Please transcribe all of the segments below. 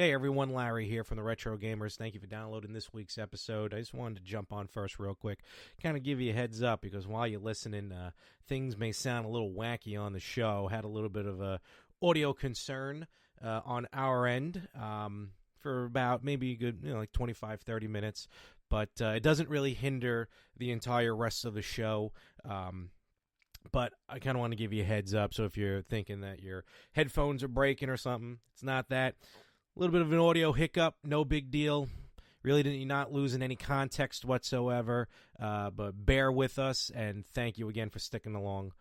Hey everyone, Larry here from the Retro Gamers. Thank you for downloading this week's episode. I just wanted to jump on first real quick, kind of give you a heads up, because while you're listening, things may sound a little wacky on the show. Had a little bit of a audio concern on our end for about maybe a good, like 25, 30 minutes, but it doesn't really hinder the entire rest of the show. But I kind of want to give you a heads up, so if you're thinking that your headphones are breaking or something, it's not that. A little bit of an audio hiccup, no big deal. Really, you're not losing any context whatsoever, but bear with us, and thank you again for sticking along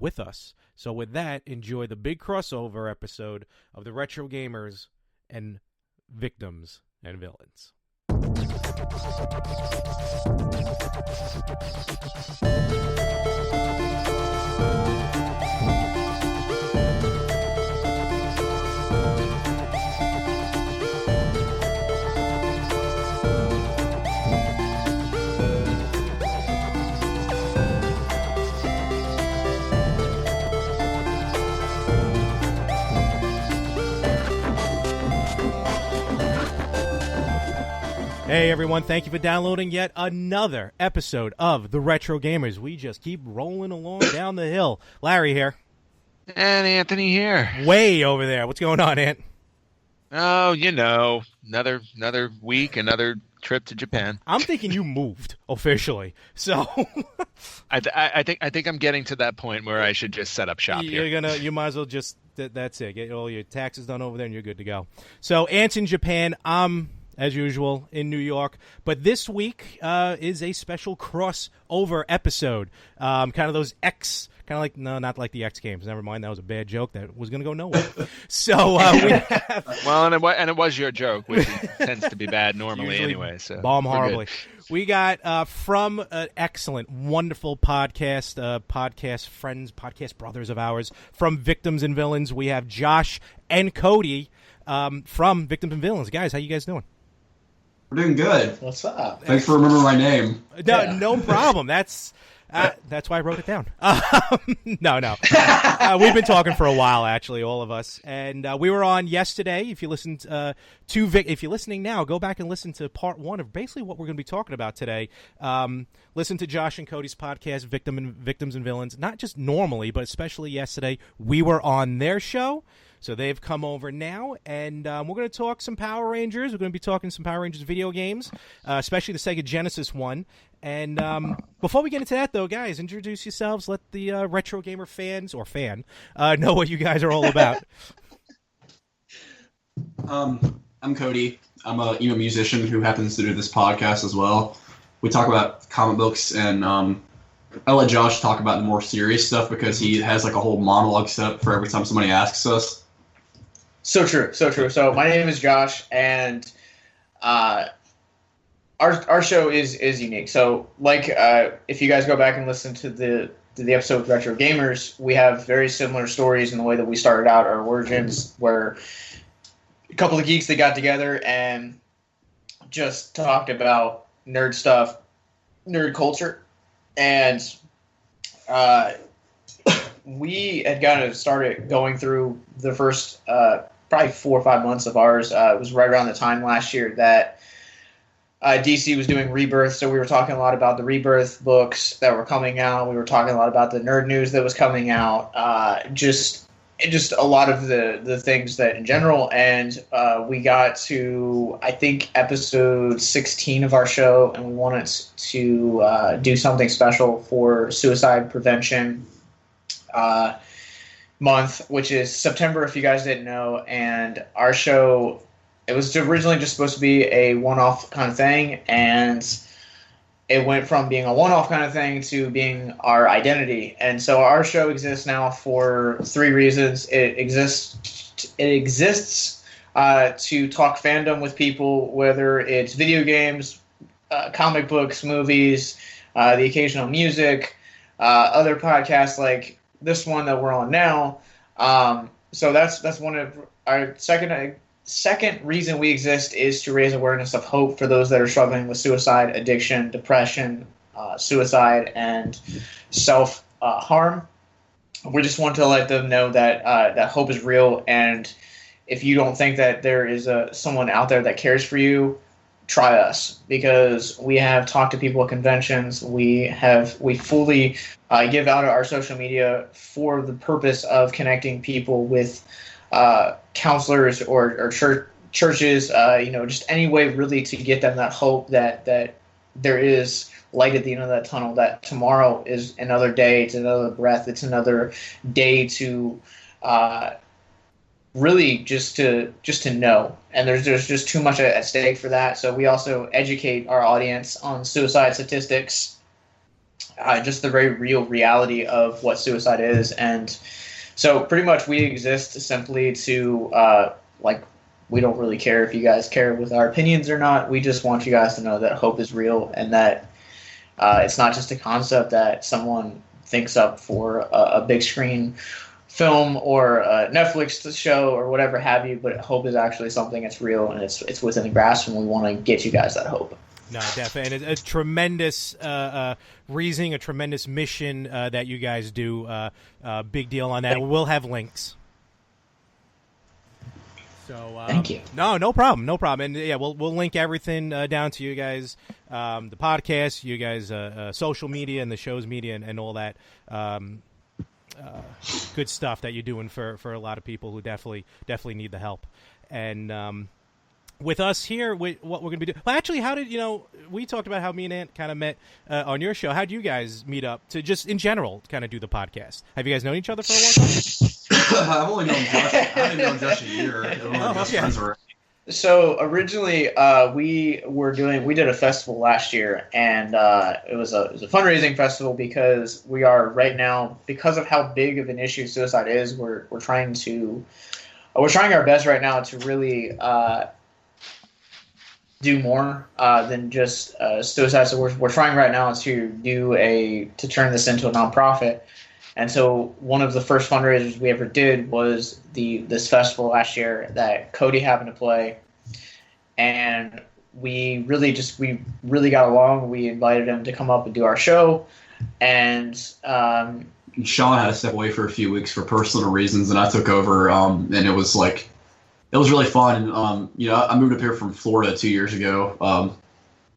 with us. So with that, enjoy the big crossover episode of the Retro Gamers and Victims and Villains. Hey everyone, thank you for downloading yet another episode of The Retro Gamers. We just keep rolling along down the hill. Larry here. And Anthony here. Way over there. What's going on, Ant? Oh, another week, another trip to Japan. I'm thinking you moved officially. So I think I'm getting to that point where I should just set up shop here. You might as well just that's it. Get all your taxes done over there and you're good to go. So Ant's in Japan. As usual, in New York. But this week is a special crossover episode. Kind of those not like the X Games. Never mind, that was a bad joke that was going to go nowhere. So we have... Well, and it was your joke, which tends to be bad normally anyway. So bomb horribly. We got from an excellent, wonderful podcast friends, podcast brothers of ours, from Victims and Villains. We have Josh and Cody from Victims and Villains. Guys, how you guys doing? We're doing good. What's up? Thanks for remembering my name. No problem. That's why I wrote it down. No. We've been talking for a while, actually, all of us, and we were on yesterday. If you listened if you're listening now, go back and listen to part one of basically what we're going to be talking about today. Listen to Josh and Cody's podcast, Victims and Villains. Not just normally, but especially yesterday, we were on their show. So they've come over now, and we're going to talk some Power Rangers. We're going to be talking some Power Rangers video games, especially the Sega Genesis one. And before we get into that, though, guys, introduce yourselves. Let the Retro Gamer fans, or fan, know what you guys are all about. I'm Cody. I'm a musician who happens to do this podcast as well. We talk about comic books, and I'll let Josh talk about the more serious stuff because he has like a whole monologue set up for every time somebody asks us. So true. So my name is Josh, and our show is unique. So if you guys go back and listen to the episode of Retro Gamers, we have very similar stories in the way that we started out our origins, where a couple of geeks that got together and just talked about nerd stuff, nerd culture, and we had kind of started going through the first probably 4 or 5 months of ours. It was right around the time last year that DC was doing Rebirth, so we were talking a lot about the Rebirth books that were coming out. We were talking a lot about the nerd news that was coming out, just a lot of the things that in general. And we got to, I think, episode 16 of our show, and we wanted to do something special for suicide prevention month, which is September, if you guys didn't know. And our show, it was originally just supposed to be a one-off kind of thing, and it went from being a one-off kind of thing to being our identity. And so our show exists now for 3 reasons. It exists to talk fandom with people, whether it's video games, comic books, movies, the occasional music, other podcasts like this one that we're on now. So that's one of our second reason we exist, is to raise awareness of hope for those that are struggling with suicide, addiction, depression, suicide, and self-harm. We just want to let them know that that hope is real, and if you don't think that there is someone out there that cares for you, try us, because we have talked to people at conventions. We fully give out our social media for the purpose of connecting people with counselors or churches, just any way really to get them that hope that there is light at the end of that tunnel, that tomorrow is another day, it's another breath, it's another day to really just to know. And there's just too much at stake for that. So we also educate our audience on suicide statistics, just the very real reality of what suicide is. And so pretty much we exist simply to we don't really care if you guys care with our opinions or not. We just want you guys to know that hope is real, and that it's not just a concept that someone thinks up for a big screen film or a Netflix show or whatever have you, but hope is actually something that's real, and it's within the grasp, and we want to get you guys that hope. No, definitely. And a tremendous reasoning, a tremendous mission that you guys do. Big deal on that. We'll have links. So thank you. No problem. And yeah, we'll link everything down to you guys, the podcast, you guys, social media, and the show's media, and all that good stuff that you're doing for a lot of people who definitely need the help. And with us here, what we're going to be doing. Well, actually, how did we talked about how me and Ant kind of met on your show. How do you guys meet up to just in general kind of do the podcast? Have you guys known each other for a long time? I've only known Josh. I haven't known Josh a year. Friends were. So originally, we did a festival last year, and it was a fundraising festival because we are right now, because of how big of an issue suicide is. We're trying our best right now to really do more than just suicide. So we're trying right now to turn this into a nonprofit. And so one of the first fundraisers we ever did was this festival last year that Cody happened to play, and we really got along. We invited him to come up and do our show, and Sean had to step away for a few weeks for personal reasons, and I took over. And it was really fun. And I moved up here from Florida 2 years ago.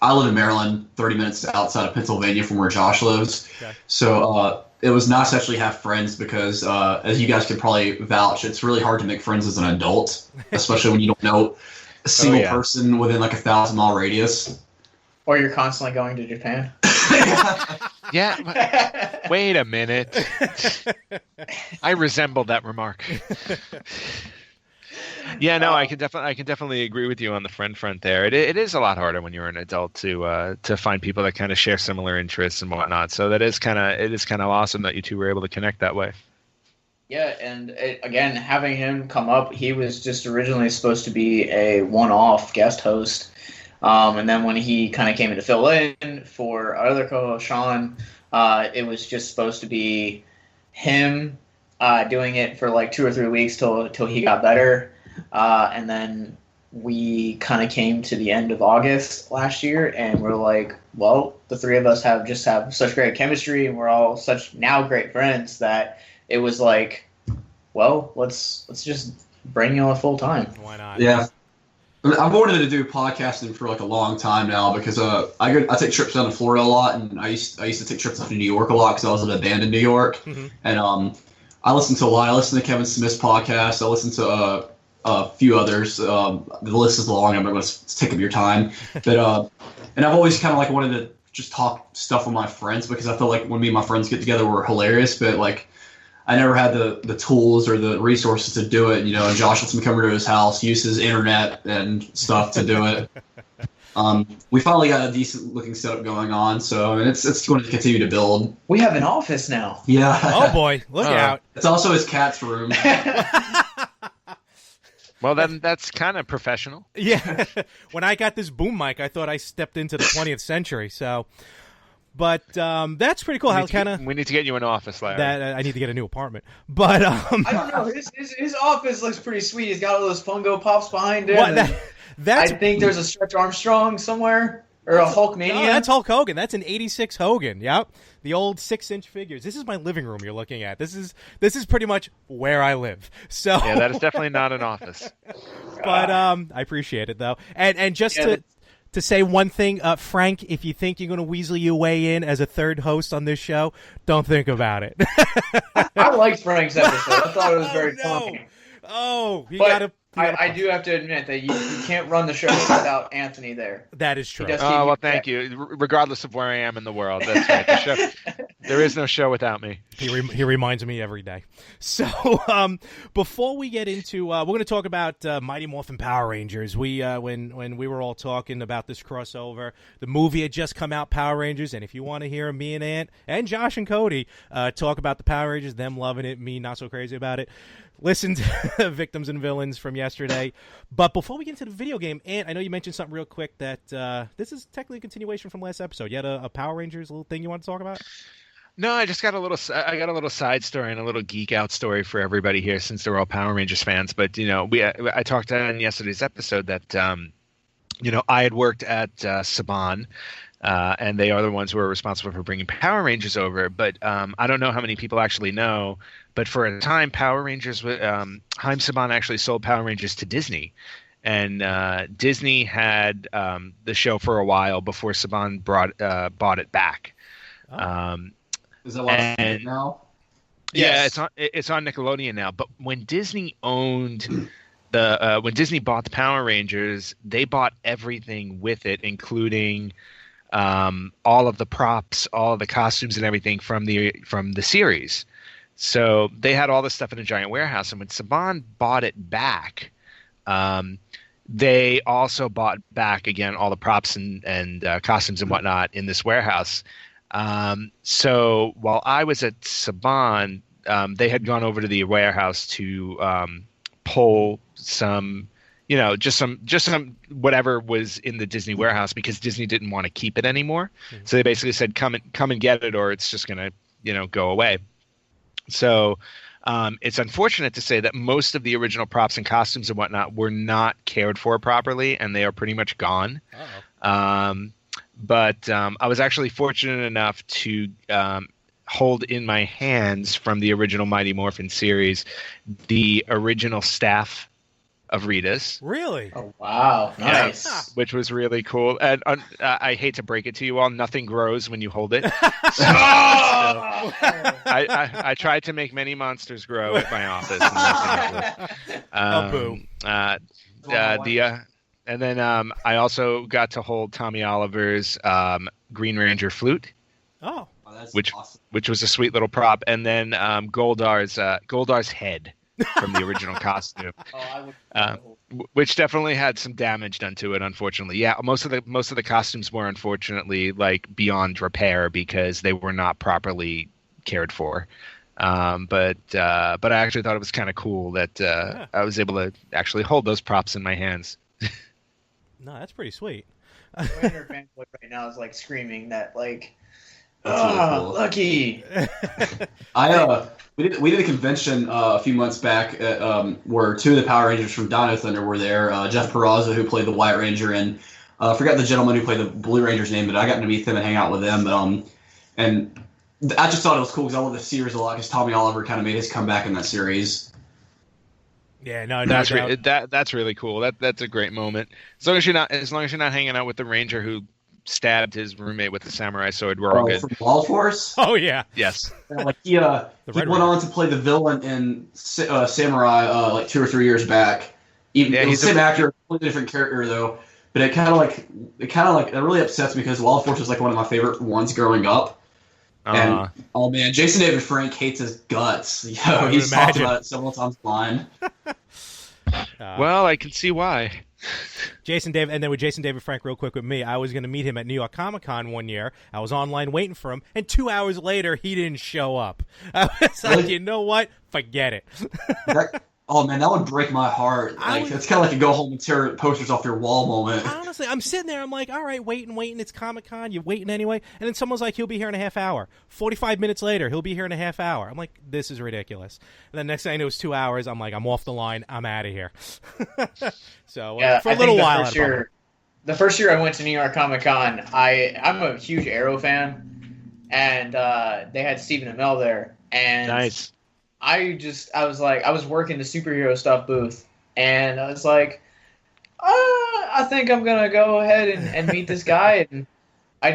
I live in Maryland, 30 minutes outside of Pennsylvania from where Josh lives. Okay. So it was nice to actually have friends because, as you guys could probably vouch, it's really hard to make friends as an adult, especially when you don't know a single person within like a 1,000-mile radius. Or you're constantly going to Japan. Yeah. Wait a minute. I resemble that remark. Yeah, no, I can definitely agree with you on the friend front there. It is a lot harder when you're an adult to find people that kind of share similar interests and whatnot. So it is kind of awesome that you two were able to connect that way. Yeah, and again, having him come up, he was just originally supposed to be a one-off guest host, and then when he kind of came in to fill in for our other co-host Sean, it was just supposed to be him doing it for like 2 or 3 weeks till he got better. And then we kind of came to the end of August last year, and we're like, well, the three of us have such great chemistry, and we're all such now great friends that it was like, well, let's just bring you on full time. Why not? Yeah. I've wanted to do podcasting for like a long time now because I take trips down to Florida a lot, and I used to take trips up to New York a lot because I was in a band in New York, and I listen to a lot. I listen to Kevin Smith's podcast. I listen to a few others. The list is long. I'm not going to take up your time. But and I've always kind of like wanted to just talk stuff with my friends because I feel like when me and my friends get together, we're hilarious. But like I never had the tools or the resources to do it. And Josh lets me come to his house, use his internet and stuff to do it. We finally got a decent looking setup going on, so it's going to continue to build. We have an office now. Yeah. Oh boy, look out! It's also his cat's room. Well, then that's kind of professional. Yeah. When I got this boom mic, I thought I stepped into the 20th century. So, but that's pretty cool. We need to get you an office, Larry. I need to get a new apartment. But I don't know. His office looks pretty sweet. He's got all those Funko Pops behind him. I think there's a Stretch Armstrong somewhere. Or a Hulkmania? No, that's Hulk Hogan. That's an 86 Hogan. Yep. The old 6-inch figures. This is my living room you're looking at. This is pretty much where I live. So Yeah, that is definitely not an office. But I appreciate it though. And just to say one thing, Frank, if you think you're going to weasel your way in as a third host on this show, don't think about it. I liked Frank's episode. I thought it was very funny. Oh, you But got to. I do have to admit that you can't run the show without Anthony there. That is true. Oh, well, thank you. Regardless of where I am in the world. That's right. The show, there is no show without me. He reminds me every day. So before we get into, we're going to talk about Mighty Morphin Power Rangers. We when we were all talking about this crossover, the movie had just come out, Power Rangers, and if you want to hear me and Ant and Josh and Cody talk about the Power Rangers, them loving it, me not so crazy about it, listen to Victims and Villains from yesterday. But before we get into the video game, Ant, I know you mentioned something real quick that this is technically a continuation from last episode. You had a Power Rangers little thing you want to talk about? No, I just got a little side story and a little geek out story for everybody here, since they're all Power Rangers fans. But I talked in yesterday's episode that I had worked at Saban, and they are the ones who are responsible for bringing Power Rangers over. But I don't know how many people actually know, but for a time, Power Rangers, Haim Saban actually sold Power Rangers to Disney. And Disney had the show for a while before Saban bought it back. Oh. Is that why it's now? Yeah, it's on Nickelodeon now. But when Disney owned when Disney bought the Power Rangers, they bought everything with it, including all of the props, all of the costumes, and everything from the series. So they had all this stuff in a giant warehouse. And when Saban bought it back, they also bought back again all the props and costumes and whatnot in this warehouse. So while I was at Saban, they had gone over to the warehouse to pull some, just some whatever was in the Disney warehouse, because Disney didn't want to keep it anymore. Mm-hmm. So they basically said, come and get it, or it's just gonna, go away. So it's unfortunate to say that most of the original props and costumes and whatnot were not cared for properly, and they are pretty much gone. But I was actually fortunate enough to hold in my hands from the original Mighty Morphin series the original staff of Rita's. Really? Oh, wow. Nice. Yeah, which was really cool. And I hate to break it to you all, nothing grows when you hold it. I tried to make many monsters grow at my office. And boo. And then I also got to hold Tommy Oliver's Green Ranger flute. Oh, which awesome. Which was a sweet little prop. And then Goldar's head from the original costume, which definitely had some damage done to it. Unfortunately, yeah, most of the costumes were unfortunately beyond repair because they were not properly cared for. But I actually thought it was kind of cool that I was able to actually hold those props in my hands. No, that's pretty sweet. Inner fanboy right now is screaming that really cool. Lucky. We did a convention a few months back at, where two of the Power Rangers from Dino Thunder were there. Jeff Peraza, who played the White Ranger, and I forgot the gentleman who played the Blue Ranger's name, but I got to meet them and hang out with them. And I just thought it was cool because I love the series a lot because Tommy Oliver kind of made his comeback in that series. Yeah, no, that's really cool. That's a great moment. As long as you're not hanging out with the Ranger who stabbed his roommate with the samurai sword, we're all good. From Wild Force? Oh yeah, yes. He went on to play the villain in Samurai 2 or 3 years back. He's the same actor, completely different character though. But it really upsets me because Wild Force was one of my favorite ones growing up. And oh man, Jason David Frank hates his guts. He's talked about it several times blind. Well, I can see why. Jason David Frank, real quick with me, I was going to meet him at New York Comic Con one year. I was online waiting for him, and 2 hours later, he didn't show up. I was like, you know what? Forget it. Oh man, that would break my heart. It's kind of like a go home and tear posters off your wall moment. Honestly, I'm sitting there. I'm like, all right, waiting. It's Comic Con. You're waiting anyway. And then someone's like, he'll be here in a half hour. 45 minutes later, he'll be here in a half hour. I'm like, this is ridiculous. And then next thing I know, it's 2 hours. I'm like, I'm off the line. I'm out of here. So for a little while. the first year I went to New York Comic Con, I'm a huge Arrow fan, and they had Stephen Amell there, and Nice. I was working the superhero stuff booth, and I was like, I think I'm gonna go ahead and meet this guy, and I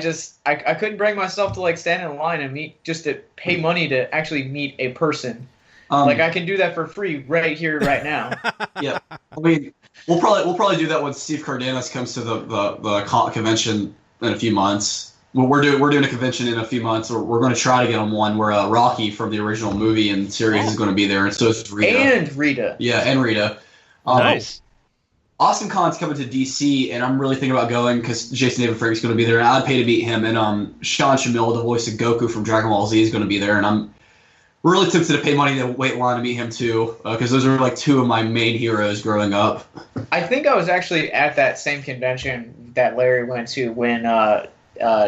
couldn't bring myself to like stand in line and to pay money to actually meet a person. Like I can do that for free right here, right now. Yeah, I mean, we'll probably do that when Steve Cardenas comes to the convention in a few months. We're doing a convention in a few months. We're going to try to get on one where Rocky from the original movie and series is going to be there, and so is Rita. And Rita. Yeah, and Rita. Nice. AwesomeCon's coming to DC, and I'm really thinking about going because Jason David Frank's going to be there, and I'd pay to meet him. And Sean Shamil, the voice of Goku from Dragon Ball Z, is going to be there, and I'm really tempted to pay money to wait in line to meet him too, because those are like two of my main heroes growing up. I think I was actually at that same convention that Larry went to when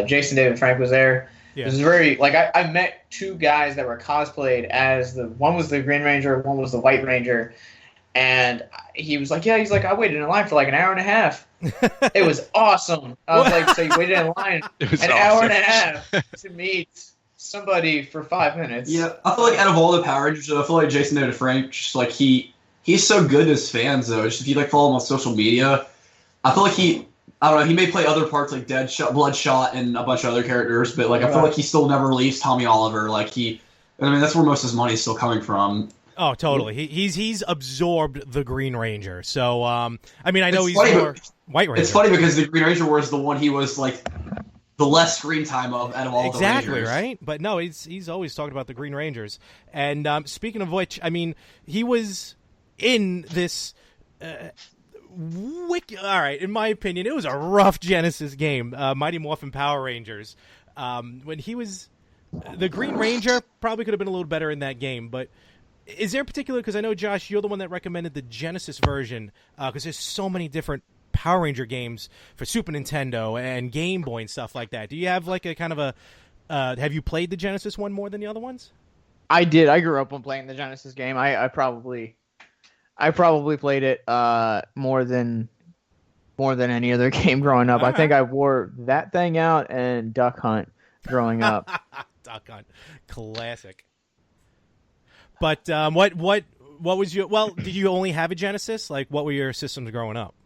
Jason David Frank was there. Yeah. It was very I met two guys that were cosplayed as one was the Green Ranger, one was the White Ranger. And he was like, I waited in line for like an hour and a half. It was awesome. I was like, so you waited in line hour and a half to meet somebody for 5 minutes. Yeah, I feel like out of all the Power Rangers, I feel like Jason David Frank, just like he's so good to his fans though. Just if you like follow him on social media, I feel like he may play other parts like Deadshot, Bloodshot, and a bunch of other characters, but like I feel like he still never released Tommy Oliver. Like that's where most of his money is still coming from. Oh, totally. He's absorbed the Green Ranger. So, I know he's more White Ranger. It's funny because the Green Ranger was the one he was like the less screen time of out of all the Rangers. Exactly, right? But no, he's always talking about the Green Rangers. And speaking of which, he was in this all right, in my opinion, it was a rough Genesis game, Mighty Morphin Power Rangers. When he was the Green Ranger, probably could have been a little better in that game, but is there a particular, because I know, Josh, you're the one that recommended the Genesis version, because there's so many different Power Ranger games for Super Nintendo and Game Boy and stuff like that. Do you have like a kind of a, have you played the Genesis one more than the other ones? I did. I grew up on playing the Genesis game. I probably played it more than any other game growing up. I think I wore that thing out and Duck Hunt growing up. Duck Hunt. Classic. But what was your? Well, did you only have a Genesis? Like, what were your systems growing up?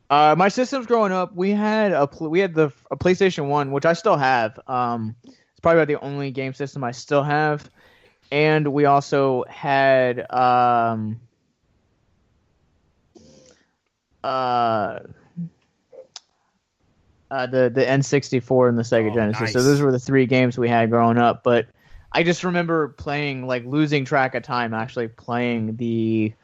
My systems growing up, we had a PlayStation 1, which I still have. It's probably about the only game system I still have, and we also had the N64 and the Sega Genesis. Nice. So those were the three games we had growing up, but I just remember playing, like, losing track of time actually playing the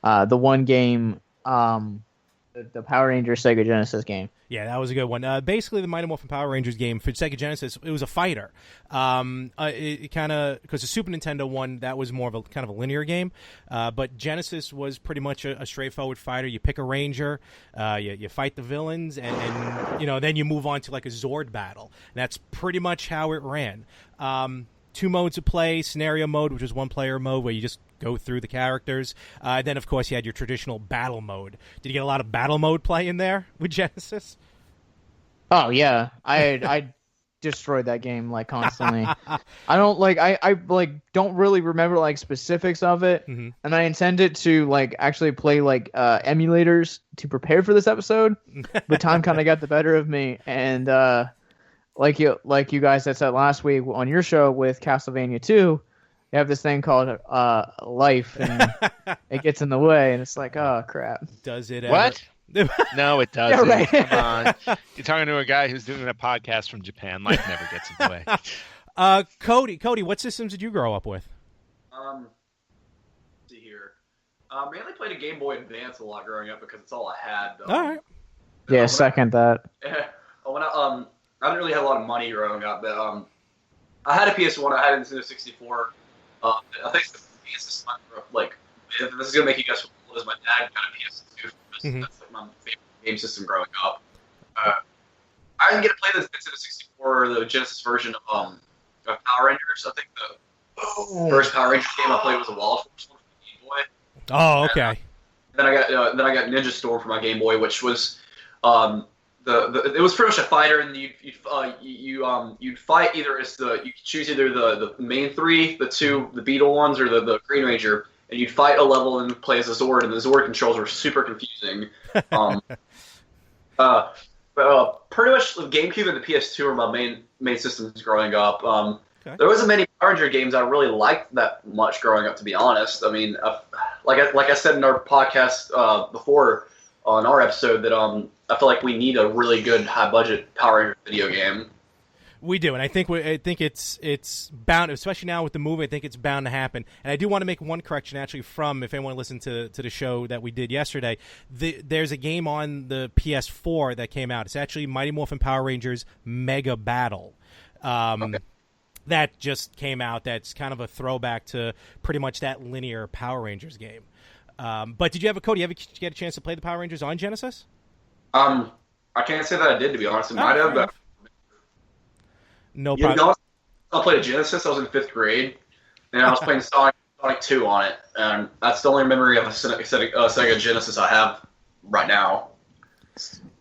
one game, the Power Rangers Sega Genesis game. Yeah, that was a good one. Basically, the Mighty Morphin Power Rangers game for Sega Genesis, it was a fighter. It kind of, because the Super Nintendo one, that was more of a kind of a linear game. But Genesis was pretty much a straightforward fighter. You pick a ranger, you fight the villains, and then you move on to like a Zord battle. And that's pretty much how it ran. Two modes of play, scenario mode, which was one-player mode where you just go through the characters. Then, of course, you had your traditional battle mode. Did you get a lot of battle mode play in there with Genesis? Oh, yeah. I destroyed that game, like, constantly. I don't, like, I don't really remember, like, specifics of it. Mm-hmm. And I intended to, like, actually play, like, emulators to prepare for this episode. But time kind of got the better of me. And, like you guys had said last week on your show with Castlevania 2, you have this thing called life, and it gets in the way, and it's like, oh, crap. Does it ever? What? No, it doesn't. Yeah, right. Come on. You're talking to a guy who's doing a podcast from Japan. Life never gets in the way. Cody, what systems did you grow up with? Let's see here. Mainly played a Game Boy Advance a lot growing up because it's all I had. All right. Yeah, second that. I didn't really have a lot of money growing up, but I had a PS1. I had a Nintendo 64. I think the PS system, like, if this is gonna make you guess what old is, my dad got a PS2. Mm-hmm. That's like my favorite game system growing up. I didn't get to play the Nintendo 64 or the Genesis version of Power Rangers. I think the first Power Rangers game I played was a Wild Force one for the Game Boy. Oh, okay. Then I got Ninja Storm for my Game Boy, which was it was pretty much a fighter, and you'd fight either as you could choose either the main three, the two, the Beetle ones, or the Green Ranger, and you'd fight a level and play as a Zord, and the Zord controls were super confusing. Pretty much the GameCube and the PS2 were my main systems growing up. Okay. There wasn't many Power Ranger games I really liked that much growing up, to be honest. I mean, like I said in our podcast before on our episode, that I feel like we need a really good high budget Power Ranger video game. We do, and I think it's bound, especially now with the movie. I think it's bound to happen. And I do want to make one correction, actually, from if anyone listened to the show that we did yesterday. There's a game on the PS4 that came out. It's actually Mighty Morphin Power Rangers Mega Battle. Okay. That just came out. That's kind of a throwback to pretty much that linear Power Rangers game. But did you have Cody? Did you get a chance to play the Power Rangers on Genesis? I can't say that I did, to be honest. I might have, but no problem. I played a Genesis. I was in 5th grade, and I was playing Sonic 2 on it, and that's the only memory of a Sega Genesis I have right now.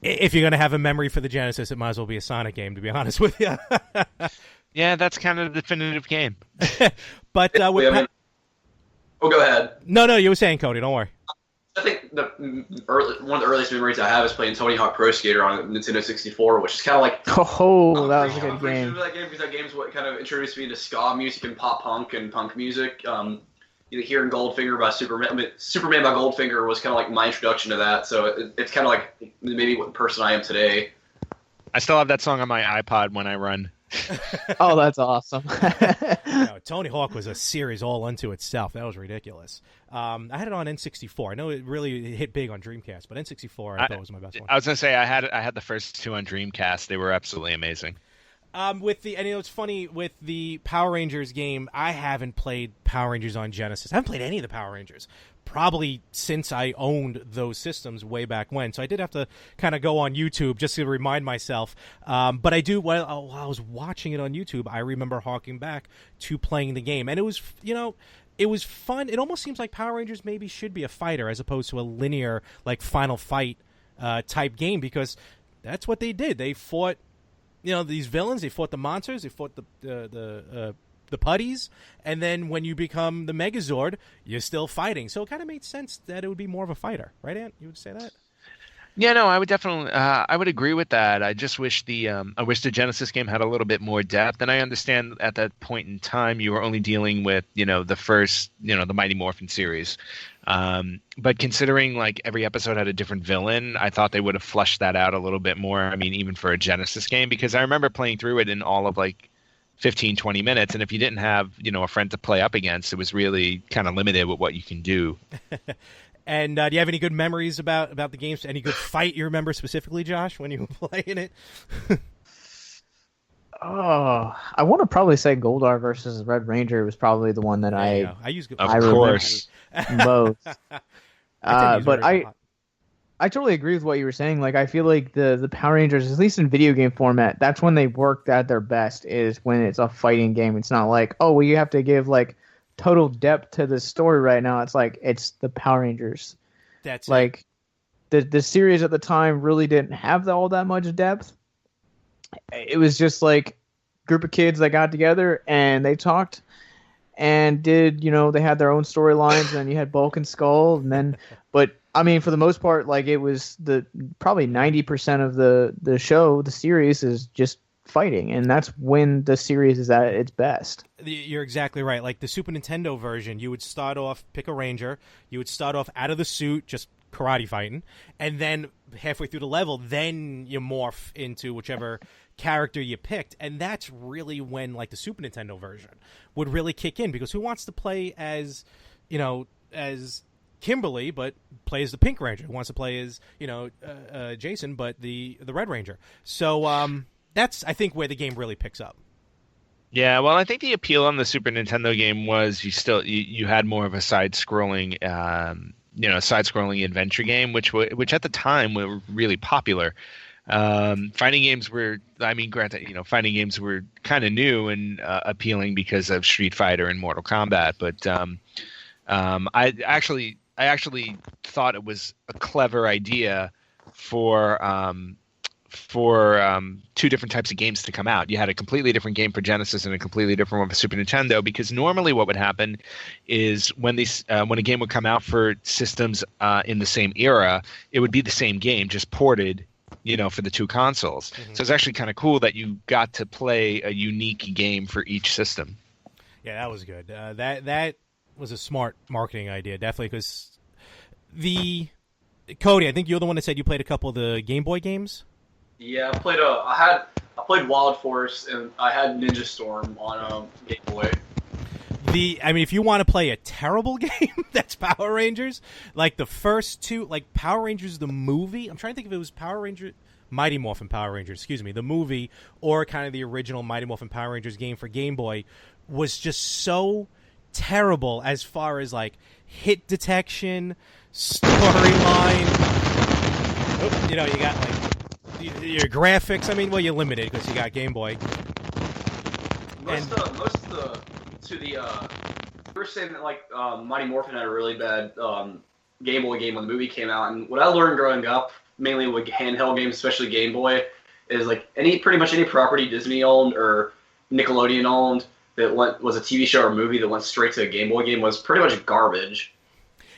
If you're going to have a memory for the Genesis, it might as well be a Sonic game, to be honest with you. Yeah, that's kind of the definitive game. But go ahead. No, you were saying, Cody. Don't worry. I think one of the earliest memories I have is playing Tony Hawk Pro Skater on Nintendo 64, which is kind of like... Oh, that was a good game. That game, because that game's what kind of introduced me to ska music and pop punk and punk music. Hearing Goldfinger by Superman by Goldfinger was kind of like my introduction to that, so it's kind of like maybe what the person I am today. I still have that song on my iPod when I run. Oh, that's awesome. Tony Hawk was a series all unto itself. That was ridiculous. I had it on N64. I know it really hit big on Dreamcast, but N64 I thought was my best one. I was going to say I had the first two on Dreamcast. They were absolutely amazing. It's funny with the Power Rangers game. I haven't played Power Rangers on Genesis. I haven't played any of the Power Rangers probably since I owned those systems way back when. So I did have to kind of go on YouTube just to remind myself. But I do, while I was watching it on YouTube, I remember harking back to playing the game, and it was, it was fun. It almost seems like Power Rangers maybe should be a fighter as opposed to a linear, like, Final Fight type game, because that's what they did. They fought, these villains. They fought the monsters. They fought the putties, and then when you become the Megazord, you're still fighting. So it kind of made sense that it would be more of a fighter, right, Ant? You would say that? Yeah, no, I would definitely, I would agree with that. I just wish I wish the Genesis game had a little bit more depth. And I understand at that point in time you were only dealing with, the first, the Mighty Morphin series. But considering like every episode had a different villain, I thought they would have flushed that out a little bit more. I mean, even for a Genesis game, because I remember playing through it in all of like 15, 20 minutes. And if you didn't have, a friend to play up against, it was really kind of limited with what you can do. And do you have any good memories about the games? Any good fight you remember specifically, Josh, when you were playing it? Oh, I want to probably say Goldar versus Red Ranger was probably the one that I use of course most. But I totally agree with what you were saying. Like, I feel like the Power Rangers, at least in video game format, that's when they worked at their best, is when it's a fighting game. It's not like, oh, well, you have to give like total depth to the story right now. It's like, it's the Power Rangers. That's like the series at the time really didn't have all that much depth. It was just like a group of kids that got together and they talked and did, they had their own storylines, and you had Bulk and Skull, and then, but I mean, for the most part, like, it was probably 90% of the show, the series, is just fighting, and that's when the series is at its best. You're exactly right. Like the Super Nintendo version, you would start off, pick a ranger, you would start off out of the suit, just karate fighting, and then halfway through the level, then you morph into whichever character you picked, and that's really when, like, the Super Nintendo version would really kick in, because who wants to play as Kimberly but plays the Pink Ranger? Who wants to play as Jason but the Red Ranger? So that's, I think, where the game really picks up. Yeah, well, I think the appeal on the Super Nintendo game was you had more of a side-scrolling side-scrolling adventure game, which at the time were really popular. Fighting games were, granted, fighting games were kind of new and appealing because of Street Fighter and Mortal Kombat, but I actually thought it was a clever idea for for two different types of games to come out. You had a completely different game for Genesis and a completely different one for Super Nintendo, because normally what would happen is when a game would come out for systems in the same era, it would be the same game, just ported, for the two consoles. Mm-hmm. So it's actually kind of cool that you got to play a unique game for each system. Yeah, that was good. That was a smart marketing idea, definitely, because Cody, I think you're the one that said you played a couple of the Game Boy games. Yeah, I played Wild Force, and I had Ninja Storm on Game Boy. If you want to play a terrible game, that's Power Rangers. Like the first two, like Power Rangers the movie. I'm trying to think if it was Mighty Morphin Power Rangers, the movie, or kind of the original Mighty Morphin Power Rangers game for Game Boy, was just so terrible as far as like hit detection, storyline. You got like your graphics. You're limited because you got Game Boy. We were saying that like Mighty Morphin had a really bad Game Boy game when the movie came out, and what I learned growing up, mainly with handheld games, especially Game Boy, is like pretty much any property Disney owned or Nickelodeon owned that was a TV show or movie that went straight to a Game Boy game was pretty much garbage.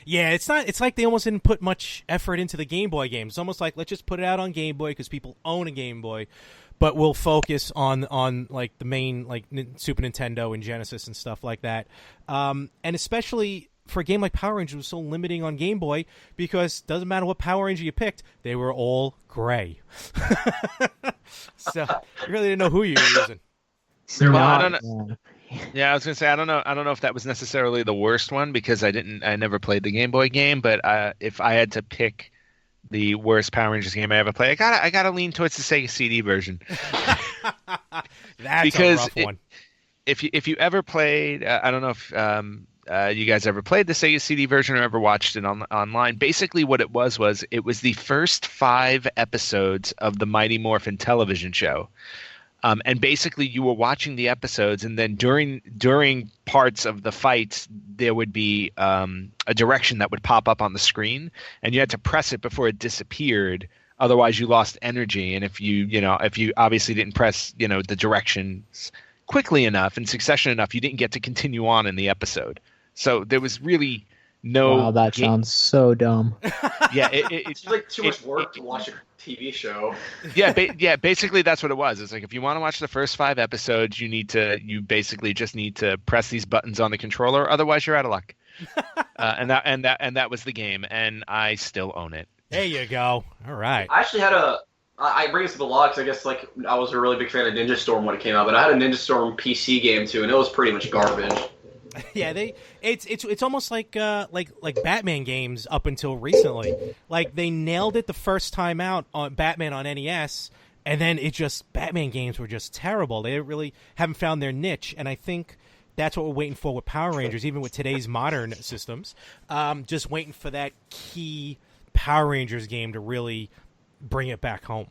Yeah, it's like they almost didn't put much effort into the Game Boy games. It's almost like, let's just put it out on Game Boy because people own a Game Boy, but we'll focus on like the main like Super Nintendo and Genesis and stuff like that. And especially for a game like Power Rangers, it was so limiting on Game Boy because it doesn't matter what Power Ranger you picked, they were all gray. So you really didn't know who you were using. I don't know. Yeah, I was gonna say I don't know if that was necessarily the worst one because I never played the Game Boy game, but if I had to pick the worst Power Rangers game I ever played, I gotta lean towards the Sega CD version. That's because a rough one. If you ever played, I don't know if you guys ever played the Sega CD version or ever watched it online. Basically, what it was the first 5 episodes of the Mighty Morphin television show. And basically, you were watching the episodes, and then during parts of the fights, there would be a direction that would pop up on the screen, and you had to press it before it disappeared. Otherwise, you lost energy. And if you obviously didn't press the directions quickly enough in succession enough, you didn't get to continue on in the episode. So there was really no. Wow, that sounds so dumb. Yeah, it's like too much work to watch a TV show. Yeah, basically that's what it was. It's like if you want to watch the first 5 episodes, you basically just need to press these buttons on the controller. Otherwise, you're out of luck. And that was the game, and I still own it. There you go. All right. I actually had I bring this up a lot because I guess like I was a really big fan of Ninja Storm when it came out, but I had a Ninja Storm PC game too, and it was pretty much garbage. Yeah, it's almost like Batman games up until recently. Like they nailed it the first time out on Batman on NES, and then Batman games were just terrible. They really haven't found their niche, and I think that's what we're waiting for with Power Rangers, even with today's modern systems. Just waiting for that key Power Rangers game to really bring it back home.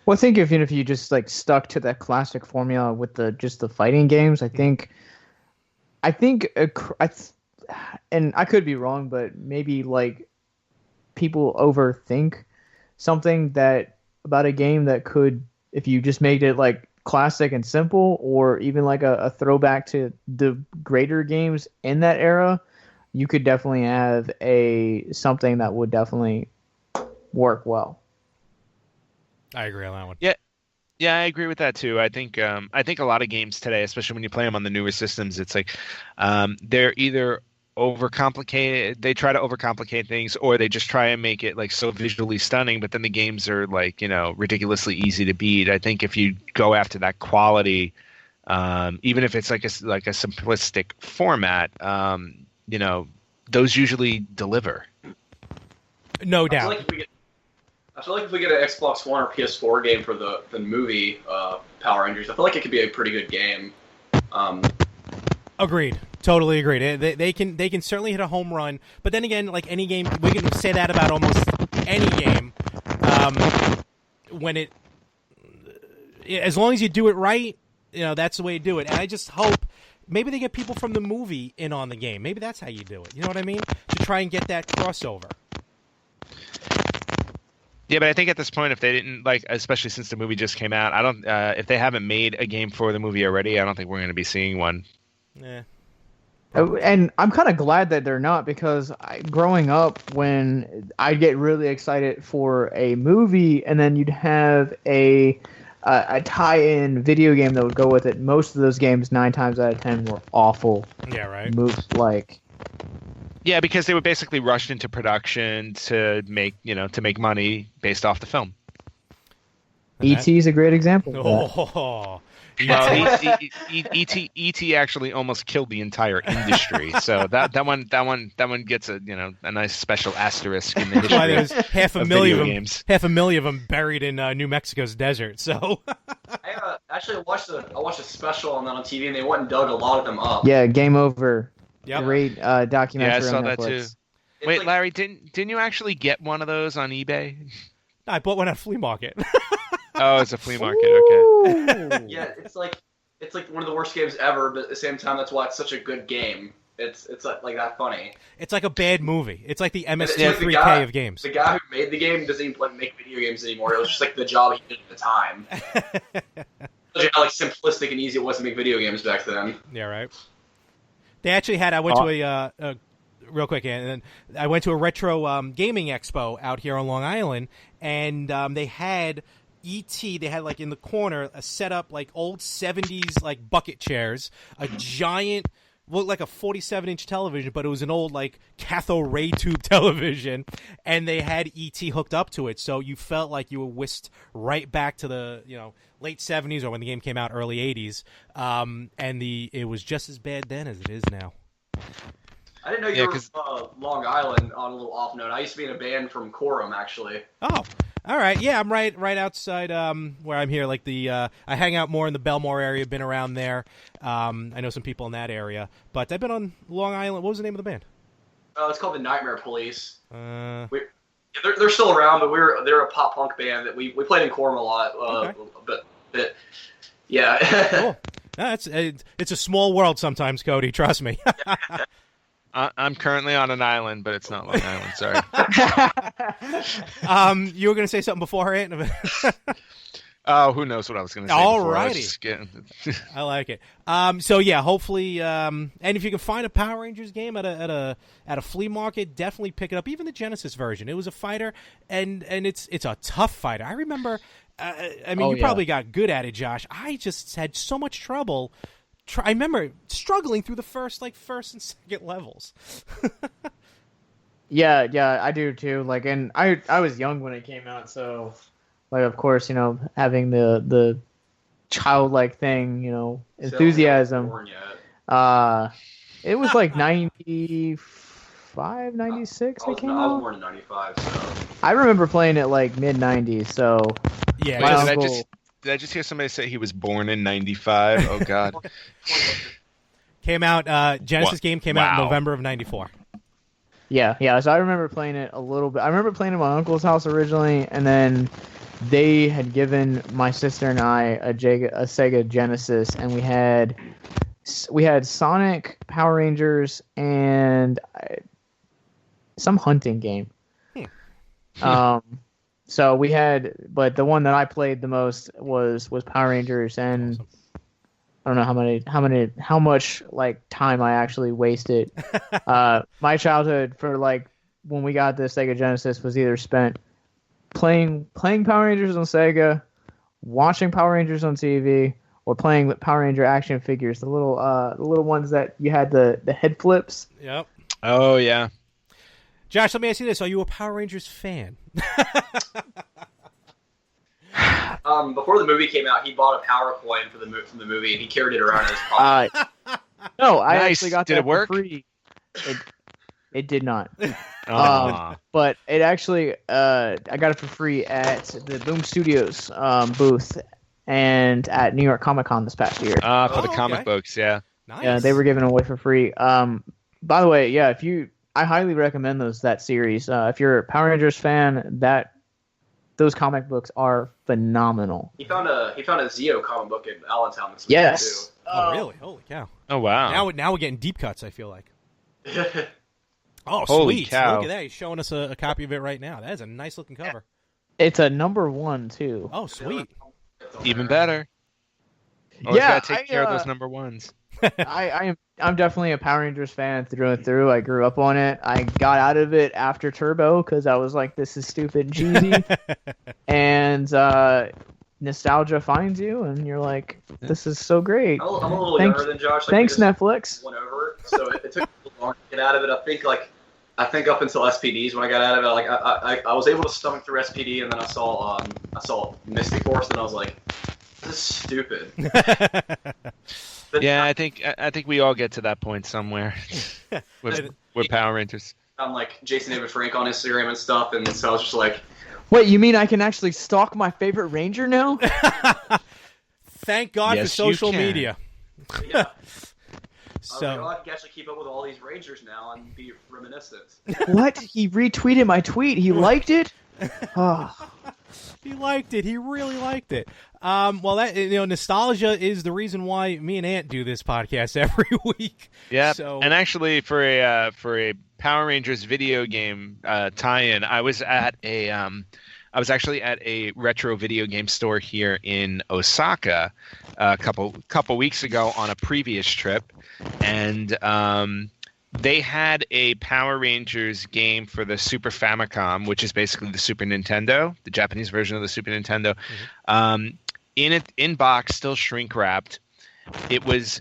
Well, I think if you just like stuck to that classic formula with the fighting games, I think, and I could be wrong, but maybe like people overthink something about a game that could, if you just made it like classic and simple, or even like a throwback to the greater games in that era, you could definitely have something that would definitely work well. I agree on that one. Yeah, I agree with that too. I think a lot of games today, especially when you play them on the newer systems, it's like they're either overcomplicated. They try to overcomplicate things, or they just try and make it like so visually stunning. But then the games are like ridiculously easy to beat. I think if you go after that quality, even if it's like a simplistic format, those usually deliver. No doubt. I feel like if we get an Xbox One or PS4 game for the movie Power Rangers, I feel like it could be a pretty good game. Agreed. Totally agreed. They can certainly hit a home run, but then again, like any game, we can say that about almost any game. As long as you do it right, that's the way you do it. And I just hope maybe they get people from the movie in on the game. Maybe that's how you do it. You know what I mean? To try and get that crossover. Yeah, but I think at this point, if they didn't especially since the movie just came out, I don't. If they haven't made a game for the movie already, I don't think we're going to be seeing one. Yeah. And I'm kind of glad that they're not, because growing up, when I'd get really excited for a movie, and then you'd have a tie-in video game that would go with it. Most of those games, 9 times out of 10, were awful. Yeah, right. Moves Yeah, because they were basically rushed into production to make money based off the film. E.T. is a great example. Oh. Well, E.T. actually almost killed the entire industry, so that one gets a nice special asterisk in the history. Why there's half a million of them buried in New Mexico's desert. So I actually watched a special on that on TV, and they went and dug a lot of them up. Yeah, Game Over. Yep. Great documentary. Yeah, I saw on that Netflix. too. Wait, Larry, didn't you actually get one of those on eBay? I bought one at a flea market. Oh, it's a flea market. Okay. Yeah, it's like one of the worst games ever, but at the same time, that's why it's such a good game. It's like that funny. It's like a bad movie. It's like the MST3K 3K of games. The guy who made the game doesn't even make video games anymore. It was just like the job he did at the time. How simplistic and easy it was to make video games back then. Yeah, right. They actually had. I went to a real quick, and I went to a retro gaming expo out here on Long Island, and they had E.T. They had in the corner a setup old 70s bucket chairs, a giant. Looked like a 47-inch television, but it was an old cathode ray tube television, and they had E.T. hooked up to it, so you felt like you were whisked right back to the late 70s or when the game came out, early 80s, and it was just as bad then as it is now. I didn't know you were from Long Island. On a little off note, I used to be in a band from Coram, actually. Oh. All right, yeah, I'm right outside where I'm here. I hang out more in the Belmore area. Been around there. I know some people in that area, but I've been on Long Island. What was the name of the band? It's called the Nightmare Police. Uh, They're still around, but they're a pop punk band that we played in Coram a lot. Okay. But yeah. Cool. No, it's a small world sometimes, Cody. Trust me. I'm currently on an island, but it's not Long Island. Sorry. You were going to say something beforehand? Oh, who knows what I was going to say. Alrighty. I like it. So yeah, hopefully, and if you can find a Power Rangers game at a flea market, definitely pick it up. Even the Genesis version, it was a fighter, and it's a tough fighter. I remember. You probably got good at it, Josh. I just had so much trouble. I remember struggling through the first and second levels. Yeah, I do too. And I was young when it came out, so of course, having the childlike thing, enthusiasm. It was 95, 96 it came out. I was born in 95, so I remember playing it mid 90s. So yeah, my uncle. Did I just hear somebody say he was born in 95? Oh, God. Came out, Genesis game came out in November of 94. Yeah, so I remember playing it a little bit. I remember playing it at my uncle's house originally, and then they had given my sister and I a Sega Genesis, and we had Sonic, Power Rangers, and some hunting game. So we had, but the one that I played the most was Power Rangers, and awesome. I don't know how much time I actually wasted. My childhood for when we got the Sega Genesis was either spent playing Power Rangers on Sega, watching Power Rangers on TV, or playing Power Ranger action figures, the little ones that you had the head flips. Yep. Oh yeah. Josh, let me ask you this: are you a Power Rangers fan? Before the movie came out, he bought a power coin from the movie, and he carried it around in his pocket. No, I actually got that for free. It did not. But it actually, I got it for free at the Boom Studios booth and at New York Comic Con this past year. For the comic books, yeah. Nice. Yeah, they were giving away for free. By the way, yeah, I highly recommend that series. If you're a Power Rangers fan, those comic books are phenomenal. He found a Zeo comic book in Allentown this week yes. too. Oh, really? Holy cow! Oh, wow! Now we're getting deep cuts. I feel like. Oh, Holy sweet! cow. Look at that. He's showing us a copy of it right now. That is a nice looking cover. It's a number 1 too. Oh, sweet. Even better. Always Yeah, gotta take care of those number ones. I'm definitely a Power Rangers fan through and through. I grew up on it. I got out of it after Turbo because I was like, this is stupid and cheesy. And nostalgia finds you, and you're like, this is so great. I'm a little younger than Josh. Thanks, Netflix. Went over, so it took a little longer to get out of it. I think up until SPDs when I got out of it, like I was able to stomach through SPD, and then I saw Mystic Force, and I was like, this is stupid. Yeah, I think we all get to that point somewhere with Power Rangers. I'm like Jason David Frank on Instagram and stuff, and so I was just like, wait, you mean I can actually stalk my favorite Ranger now? Thank God for social media. Yeah. So I can actually keep up with all these Rangers now and be reminiscent. What? He retweeted my tweet. He liked it? Oh. He liked it. He really liked it. Well, that nostalgia is the reason why me and Ant do this podcast every week. Yeah. So, and actually, for a Power Rangers video game tie-in, I was actually at a retro video game store here in Osaka a couple weeks ago on a previous trip, and they had a Power Rangers game for the Super Famicom, which is basically the Super Nintendo, the Japanese version of the Super Nintendo. Mm-hmm. In box, still shrink wrapped. It was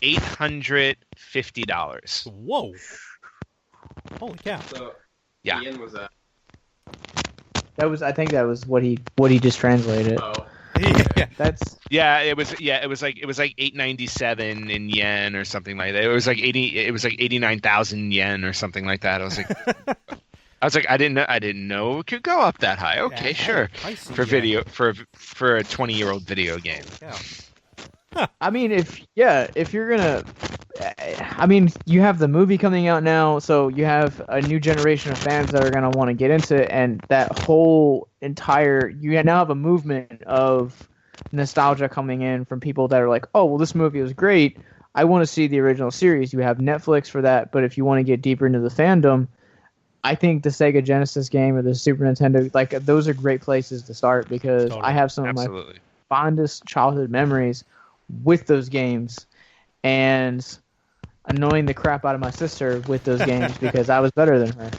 $850. Whoa! Holy cow! So, yeah. Ian was that. I think that was what he just translated. Oh. Yeah. It was like $897 in yen or something like that. It was like 89,000 yen or something like that. I was like I didn't know it could go up that high. Okay, yeah, sure. For video for a 20-year-old video game. Yeah. I mean, if you're gonna, you have the movie coming out now, so you have a new generation of fans that are gonna want to get into it, and that whole you now have a movement of nostalgia coming in from people that are like, oh, well, this movie was great. I want to see the original series. You have Netflix for that, but if you want to get deeper into the fandom, I think the Sega Genesis game or the Super Nintendo, like, those are great places to start because totally. I have some of my fondest childhood memories with those games and annoying the crap out of my sister with those games because I was better than her.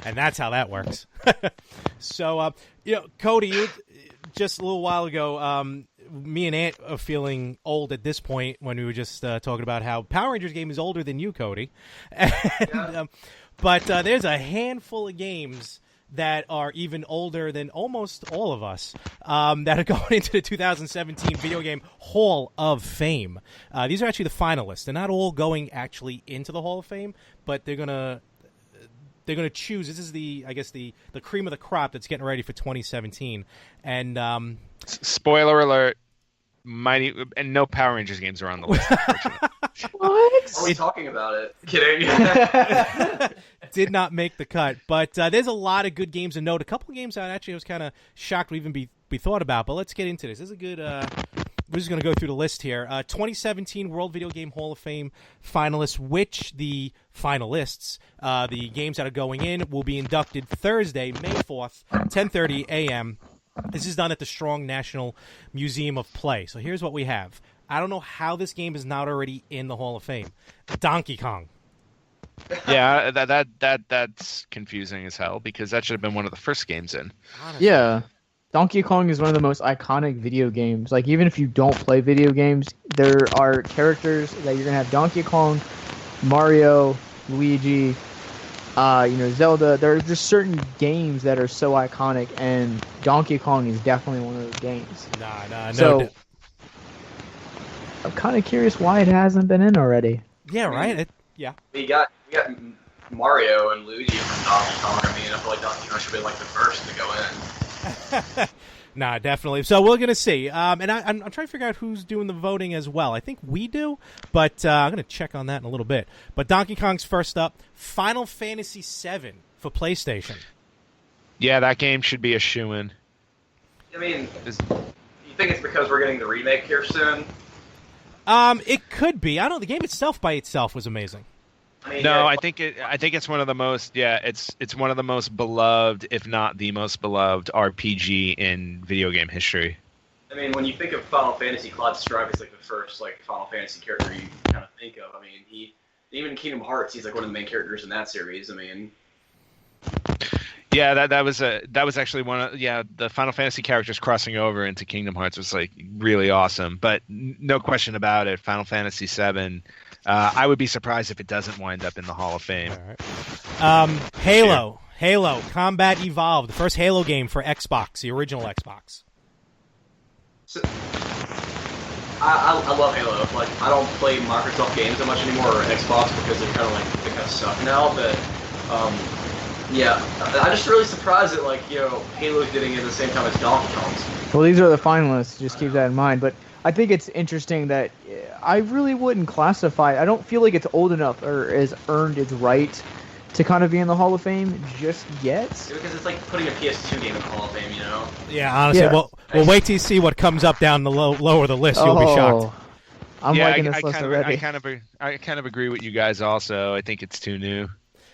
And that's how that works. So, Cody, you just a little while ago, me and Ant are feeling old at this point when we were just talking about how Power Rangers game is older than you, Cody. And, yeah. But there's a handful of games that are even older than almost all of us that are going into the 2017 Video Game Hall of Fame. These are actually the finalists. They're not all going actually into the Hall of Fame, but they're gonna choose. This is the cream of the crop that's getting ready for 2017. And spoiler alert. And no Power Rangers games are on the list. What? Are we talking about it? Kidding. Did not make the cut, but there's a lot of good games to note. A couple of games that actually I was kind of shocked to even be thought about, but let's get into this. This is a good. We're just going to go through the list here. 2017 World Video Game Hall of Fame finalists, which the finalists, the games that are going in, will be inducted Thursday, May 4th, 10:30 a.m. This is done at the Strong National Museum of Play. So here's what we have. I don't know how this game is not already in the Hall of Fame. Donkey Kong. Yeah, that's confusing as hell because that should have been one of the first games in. Honestly. Yeah. Donkey Kong is one of the most iconic video games. Like, even if you don't play video games, there are characters that you're going to have Donkey Kong, Mario, Luigi, Zelda. There are just certain games that are so iconic, and Donkey Kong is definitely one of those games. No. So, I'm kind of curious why it hasn't been in already. Yeah, right? We got Mario and Luigi from Donkey Kong. I feel like Donkey Kong should be like the first to go in. Nah, definitely. So we're going to see. And I'm trying to figure out who's doing the voting as well. I think we do, but I'm going to check on that in a little bit. But Donkey Kong's first up. Final Fantasy VII for PlayStation. Yeah, that game should be a shoo-in. You think it's because we're getting the remake here soon? It could be. I don't know. The game itself by itself was amazing. I mean, No, I think it's one of the most it's one of the most beloved, if not the most beloved RPG in video game history. I mean, when you think of Final Fantasy, Claude Strife is like the first like Final Fantasy character you kind of think of. I mean, even in Kingdom Hearts, he's like one of the main characters in that series. I mean, Yeah, that was actually one of the Final Fantasy characters crossing over into Kingdom Hearts was like really awesome. But no question about it, Final Fantasy VII. I would be surprised if it doesn't wind up in the Hall of Fame. All right. Halo Combat Evolved, the first Halo game for Xbox, the original Xbox. so, I love Halo. Like, I don't play Microsoft games that much anymore or Xbox because they kind of suck now. But yeah, I'm just really surprised that like Halo's getting in the same time as Donkey Kong's. Well, these are the finalists. Just keep that in mind. But I think it's interesting that I really wouldn't classify. I don't feel like it's old enough or has earned its right to kind of be in the Hall of Fame just yet. Because it's like putting a PS2 game in the Hall of Fame, Yeah, honestly, Yeah. We'll wait till you see what comes up down the lower the list. You'll be shocked. I'm liking this list already. I kind of agree with you guys. Also, I think it's too new.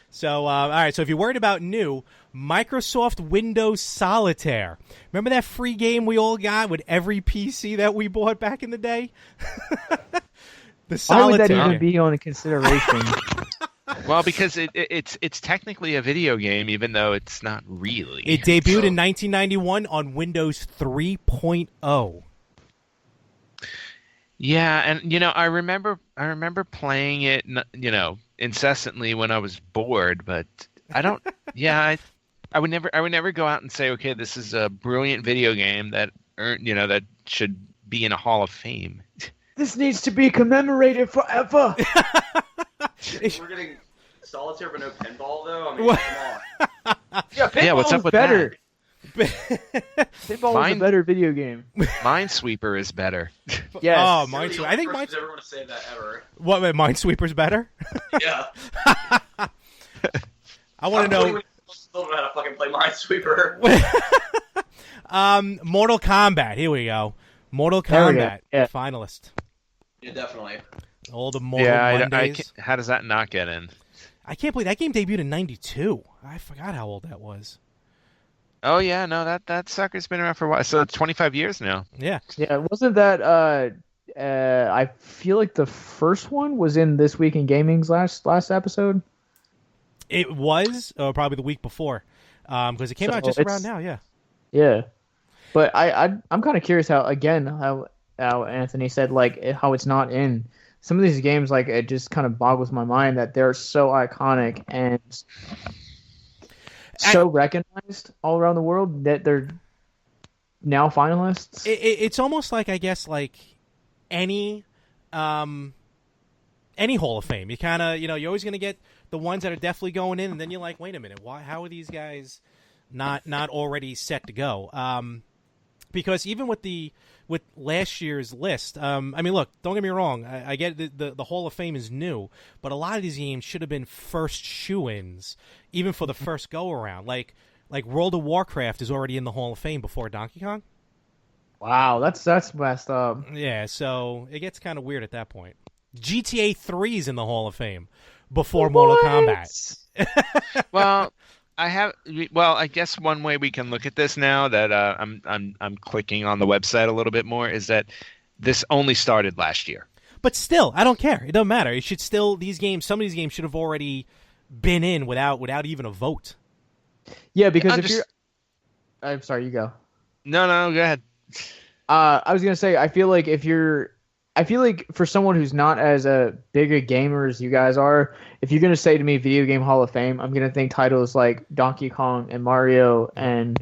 So, all right. So, if you're worried about new, Microsoft Windows Solitaire. Remember that free game we all got with every PC that we bought back in the day? The Solitaire. Why would that even be on consideration? Well, because it's technically a video game, even though it's not really. It debuted in 1991 on Windows 3.0. Yeah, and I remember playing it, incessantly when I was bored, but I don't. Yeah, I would never go out and say, okay, this is a brilliant video game that that should be in a Hall of Fame. This needs to be commemorated forever. We're getting Solitaire but no pinball though. I mean, come on. Yeah, what's up with better. that? Pinball is a better video game. Minesweeper is better. Yes. Oh, You're the Minesweeper. only I think person who's ever going to say that ever. What? Minesweeper's better? Yeah. I want to know. Still know how to fucking play Minesweeper. Mortal Kombat. Here we go. Mortal There we go. Kombat Yeah. finalist. Yeah, definitely. All the Mortal Mondays. How does that not get in? I can't believe that game debuted in '92. I forgot how old that was. Oh yeah, no, that sucker's been around for a while. So it's 25 years now. Yeah. Yeah, wasn't that? I feel like the first one was in This Week in Gaming's last episode. It was probably the week before, because it came out just around now. Yeah. Yeah, but I'm kind of curious how Anthony said like how it's not in some of these games. Like it just kind of boggles my mind that they're so iconic and so recognized all around the world that they're now finalists. It's almost like, I guess, like any Hall of Fame. You kind of, you're always going to get the ones that are definitely going in, and then you're like, wait a minute, how are these guys not already set to go? Because even with last year's list, I mean, look, don't get me wrong. I get the Hall of Fame is new, but a lot of these games should have been first shoo-ins, even for the first go-around. Like World of Warcraft is already in the Hall of Fame before Donkey Kong. Wow, that's messed up. Yeah, so it gets kind of weird at that point. GTA 3 is in the Hall of Fame before Mortal Kombat. Well, I guess one way we can look at this now that I'm clicking on the website a little bit more is that this only started last year. But still, I don't care. It doesn't matter. It should still some of these games should have already been in without even a vote. Yeah, because I'm sorry, you go. No, go ahead. I was gonna say I feel like for someone who's not as big a gamer as you guys are, if you're gonna say to me Video Game Hall of Fame, I'm gonna think titles like Donkey Kong and Mario and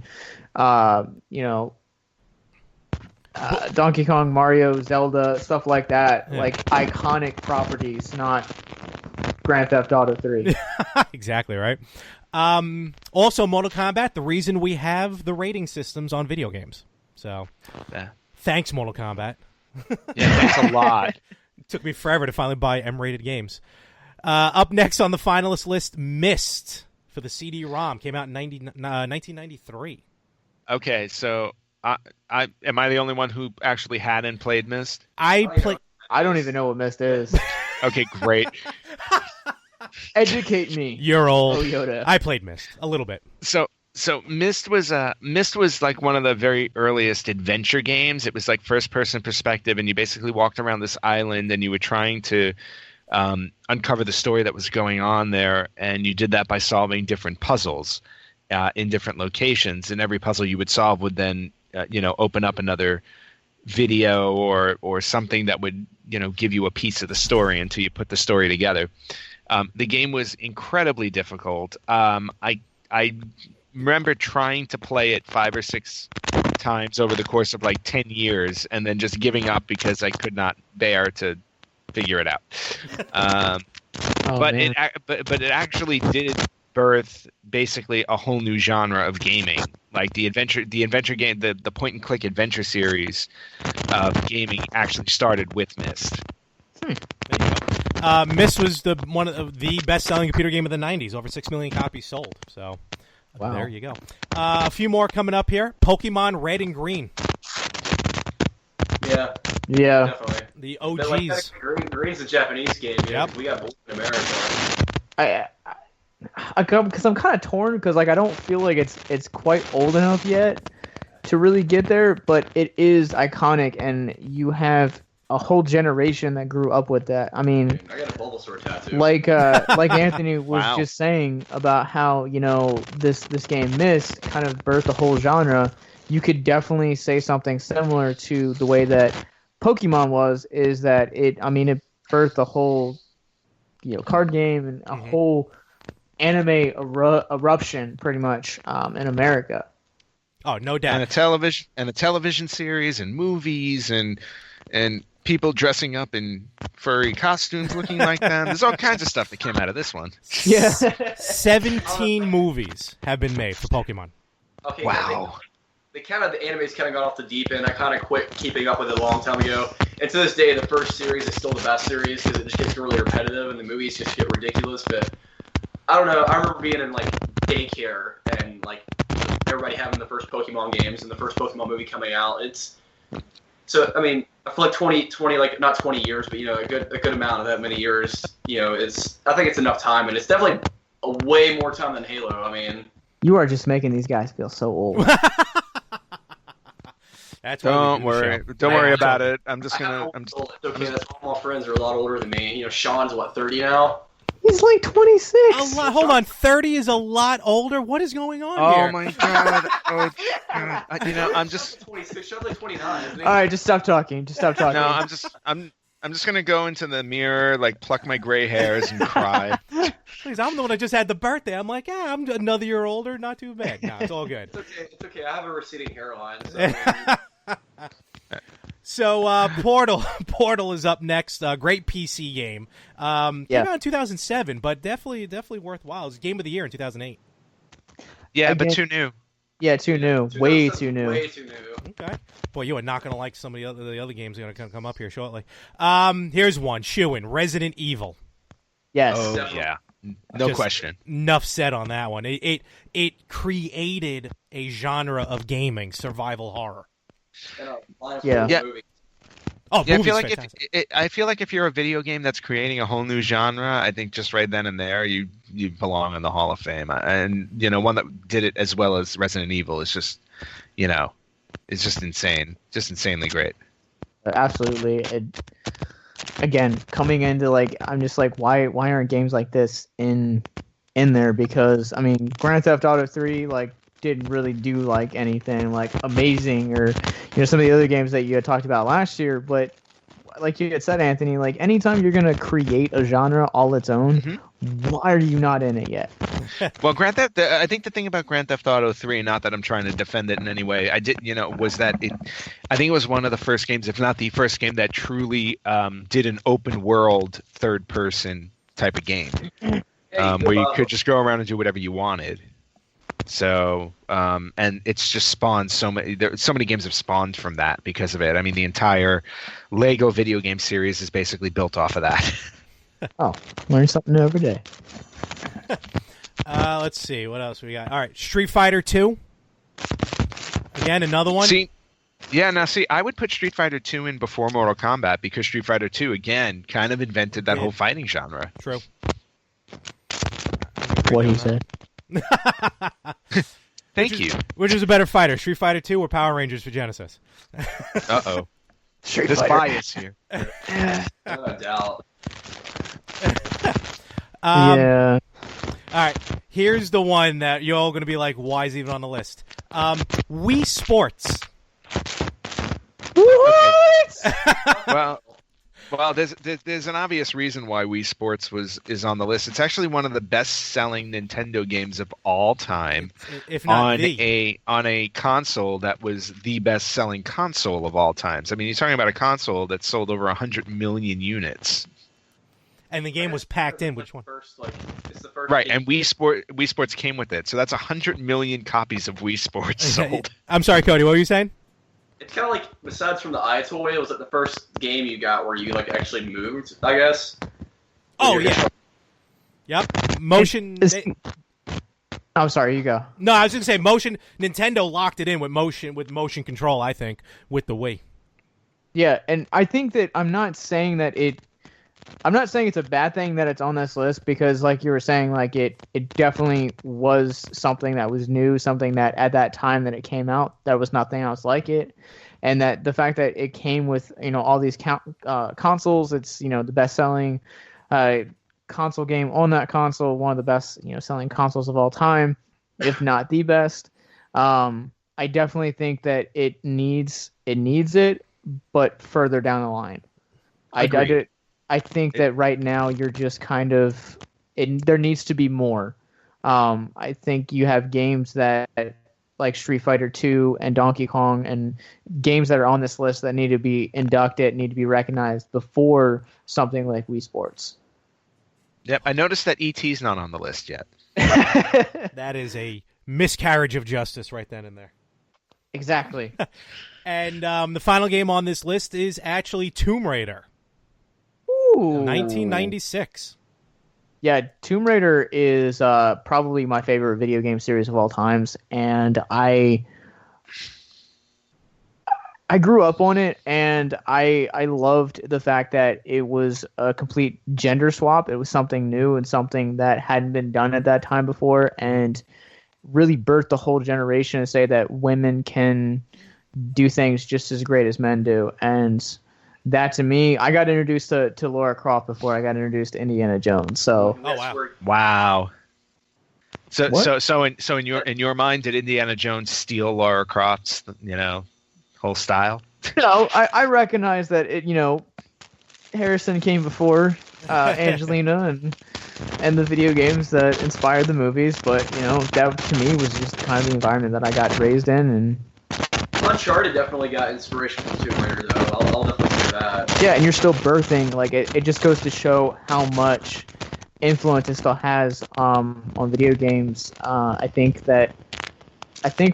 Donkey Kong, Mario, Zelda, stuff like that, like iconic properties, not Grand Theft Auto 3. Exactly right. Also, Mortal Kombat, the reason we have the rating systems on video games. So, thanks, Mortal Kombat. Yeah, thanks a lot. It took me forever to finally buy M-rated games. Up next on the finalist list, Myst for the CD-ROM. Came out in 1993. Okay, so am I the only one who actually had and played Myst? I don't even know what Myst is. Okay, great. Educate me. You're old. Oh, Yoda. I played Myst a little bit. So Myst was like one of the very earliest adventure games. It was like first person perspective, and you basically walked around this island and you were trying to uncover the story that was going on there, and you did that by solving different puzzles in different locations, and every puzzle you would solve would then open up another video or something that would give you a piece of the story until you put the story together. The game was incredibly difficult. I remember trying to play it 5 or 6 times over the course of like 10 years and then just giving up because I could not bear to figure it out. But it actually did birth basically a whole new genre of gaming. Like the adventure game, the point and click adventure series of gaming actually started with Myst. Myst was one of the best-selling computer game of the 90s. Over 6 million copies sold. So wow. There you go. A few more coming up here. Pokemon Red and Green. Yeah. Definitely. The OGs. Green's a Japanese game. Yeah. Yep. We got both in America. Because I'm kind of torn because like I don't feel like it's quite old enough yet to really get there, but it is iconic, and you have a whole generation that grew up with that. I mean, I got a Bulbasaur tattoo. Like Anthony was Wow. just saying about how this game Myst kind of birthed the whole genre. You could definitely say something similar to the way that Pokemon was. Is that it birthed the whole card game and a whole anime eruption pretty much in America. Oh, no doubt. And a television series and movies and people dressing up in furry costumes looking like them. There's all kinds of stuff that came out of this one. Yeah. 17 movies have been made for Pokemon. Okay, Wow. the anime's kind of got off the deep end. I kind of quit keeping up with it a long time ago. And to this day, the first series is still the best series because it just gets really repetitive and the movies just get ridiculous. But I don't know. I remember being in like daycare and like everybody having the first Pokemon games and the first Pokemon movie coming out. So I mean, I feel like 20 like not 20 years, but a good amount of that many years. I think it's enough time, and it's definitely a way more time than Halo. I mean, You are just making these guys feel so old. That's why Don't we do the worry. show. Don't worry about it. I'm just it's okay. That's all my friends are a lot older than me. Sean's what, 30 now? He's like 26. A lot, hold on, 30 is a lot older. What is going on here? Oh my god. Oh god. I'm just 26. Sean's like 29. Isn't he? All right, just stop talking. no. I'm just gonna go into the mirror, like pluck my gray hairs and cry. Please, I'm the one that just had the birthday. I'm like, I'm another year older. Not too bad. No, it's all good. It's okay. I have a receding hairline. So So Portal is up next. Great PC game. Came out in 2007, but definitely worthwhile. It was Game of the Year in 2008. Yeah, but too new. Yeah, too new. Way too new. Way too new. Okay. Boy, you are not going to like some of the other games that are going to come up here shortly. Here's one. Shoo-in. Resident Evil. Yes. Oh Definitely. yeah. No Just question. Enough said on that one. It created a genre of gaming, survival horror. And a line of Yeah. movie. Oh, Yeah, movie's I feel like if you're a video game that's creating a whole new genre, I think just right then and there you belong in the Hall of Fame. And one that did it as well as Resident Evil is just it's just insane, just insanely great. Absolutely. Again, coming into I'm just like, why aren't games like this in there? Because I mean, Grand Theft Auto 3 didn't really do anything amazing, or some of the other games that you had talked about last year. But like you had said, Anthony, anytime you're gonna create a genre all its own, why are you not in it yet? Well, I think the thing about Grand Theft Auto 3, not that I'm trying to defend it in any way, was that I think it was one of the first games, if not the first game, that truly did an open world third person type of game, where you could just go around and do whatever you wanted. So, and it's just spawned so many games have spawned from that because of it. I mean, the entire Lego video game series is basically built off of that. Oh, learn something new every day. Let's see. What else we got? All right. Street Fighter 2. Again, another one. I would put Street Fighter 2 in before Mortal Kombat because Street Fighter 2, again, kind of invented that whole fighting genre. True. what he said. Thank you. Which is a better fighter, Street Fighter 2 or Power Rangers for Genesis? Uh-oh. Street This Fighter. bias here. No doubt. Yeah. All right, here's the one that you're all going to be like, why is it even on the list? Wii Sports. Well, there's an obvious reason why Wii Sports is on the list. It's actually one of the best-selling Nintendo games of all time, If not on a console that was the best-selling console of all times. I mean, you're talking about a console that sold over 100 million units. And the game was packed in. Which one? It's the first Right, game. and Wii Sports came with it. So that's 100 million copies of Wii Sports sold. I'm sorry, Cody. What were you saying? It's kind of like, besides from the iToy, it was like the first game you got where you like actually moved, I guess. Oh yeah. Yep. Motion. I'm sorry, you go. No, I was going to say motion. Nintendo locked it in with motion control. I think with the Wii. Yeah, and I think that I'm not saying it's a bad thing that it's on this list because, like you were saying, like it definitely was something that was new, something that at that time that it came out, there was nothing else like it, and that the fact that it came with all these consoles, it's the best-selling console game on that console, one of the best selling consoles of all time, if not the best. I definitely think that it needs it, but further down the line. I think that right now you're just kind of there needs to be more. I think you have games that like Street Fighter 2 and Donkey Kong and games that are on this list that need to be inducted, need to be recognized before something like Wii Sports. Yep, I noticed that E.T.'s not on the list yet. That is a miscarriage of justice right then and there. Exactly. And the final game on this list is actually Tomb Raider. Ooh. 1996. Yeah, Tomb Raider is probably my favorite video game series of all times, and I grew up on it, and I loved the fact that it was a complete gender swap. It was something new and something that hadn't been done at that time before, and really birthed the whole generation to say that women can do things just as great as men do, and that to me, I got introduced to Lara Croft before I got introduced to Indiana Jones. So, Wow. So What? so in your mind, did Indiana Jones steal Lara Croft's whole style? I recognize that Harrison came before Angelina and the video games that inspired the movies, but that to me was just kind of the environment that I got raised in. And Uncharted definitely got inspiration from Tomb Raider, though. I'll definitely say that. yeah, and you're still birthing. Like it just goes to show how much influence it still has on video games. I think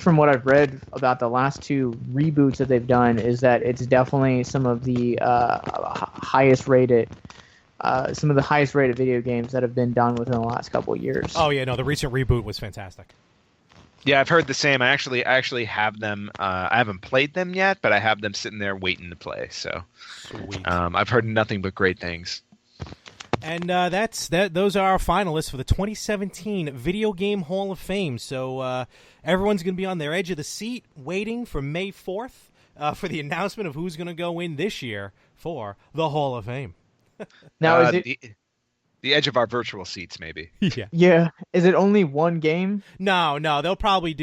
from what I've read about the last two reboots that they've done is that it's definitely some of the highest rated video games that have been done within the last couple of years. Oh yeah, no, the recent reboot was fantastic. Yeah, I've heard the same. I actually have them. I haven't played them yet, but I have them sitting there waiting to play. So, Sweet. I've heard nothing but great things. And those are our finalists for the 2017 Video Game Hall of Fame. So everyone's going to be on their edge of the seat waiting for May 4th for the announcement of who's going to go in this year for the Hall of Fame. Now is it? The edge of our virtual seats, maybe. Yeah. Yeah. Is it only one game? No, they'll probably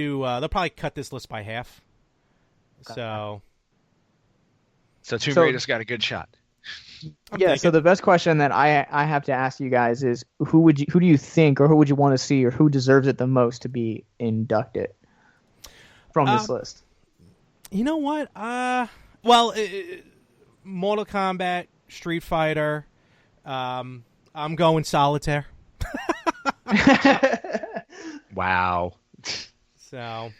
cut this list by half. Okay. So Tomb Raider's got a good shot. So the best question that I have to ask you guys is who do you think, or who would you want to see, or who deserves it the most to be inducted from this list? You know what? Mortal Kombat, Street Fighter. I'm going Solitaire. Wow. So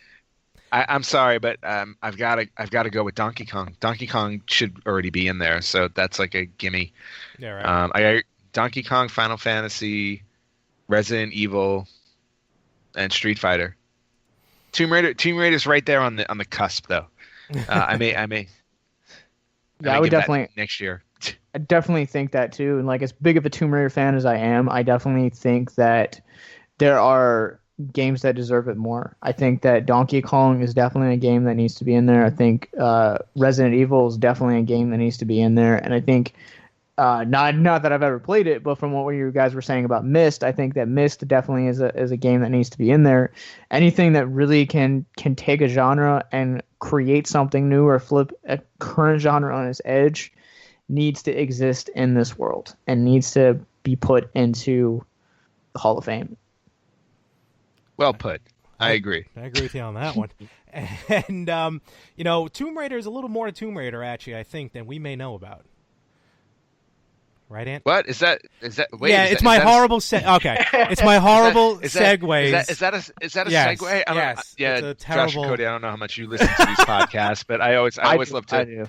I'm sorry, but I've got to go with Donkey Kong. Donkey Kong should already be in there, so that's like a gimme. yeah, right. I got Donkey Kong, Final Fantasy, Resident Evil, and Street Fighter. Tomb Raider's right there on the cusp, though. I may Yeah, I would give that definitely next year. I definitely think that too. And like as big of a Tomb Raider fan as I am, I definitely think that there are games that deserve it more. I think that Donkey Kong is definitely a game that needs to be in there. I think Resident Evil is definitely a game that needs to be in there. And I think not that I've ever played it, but from what you guys were saying about Myst, I think that Myst definitely is a game that needs to be in there. Anything that really can take a genre and create something new or flip a current genre on its edge needs to exist in this world and needs to be put into the Hall of Fame. Well put. I agree. I agree with you on that one. And, Tomb Raider is a little more to Tomb Raider, actually, I think, than we may know about. Right, Ant? What? Is that wait, yeah, it's my horrible okay. It's my horrible segues. Is that a yes, segue? Yes. Yeah, it's a terrible... Josh and Cody, I don't know how much you listen to these podcasts, but I always love to. I do.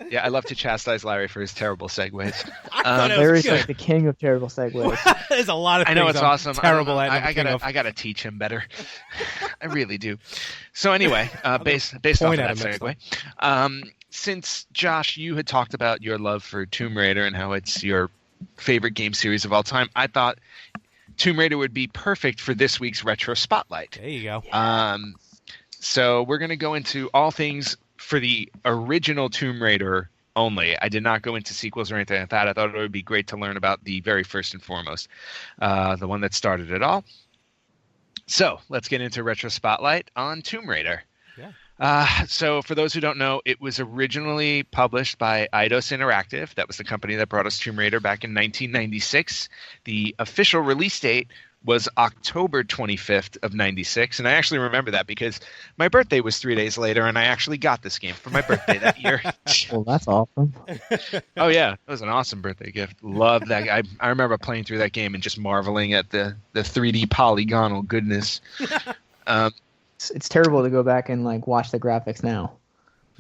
Yeah, I love to chastise Larry for his terrible segues. Larry's like the king of terrible segues. There's a lot of things I know it's awesome. Terrible at. I gotta teach him better. I really do. So anyway, based off of that segue, since Josh, you had talked about your love for Tomb Raider and how it's your favorite game series of all time, I thought Tomb Raider would be perfect for this week's Retro Spotlight. There you go. So we're gonna go into all things for the original Tomb Raider only. I did not go into sequels or anything like that. I thought it would be great to learn about the very first and foremost, the one that started it all. So let's get into Retro Spotlight on Tomb Raider. Yeah. So for those who don't know, it was originally published by Eidos Interactive. That was the company that brought us Tomb Raider back in 1996. The official release date was October 25th of 96. And I actually remember that because my birthday was 3 days later, and I actually got this game for my birthday that year. Well, that's awesome. Oh, yeah. It was an awesome birthday gift. Love that. I remember playing through that game and just marveling at the 3D polygonal goodness. It's terrible to go back and watch the graphics now.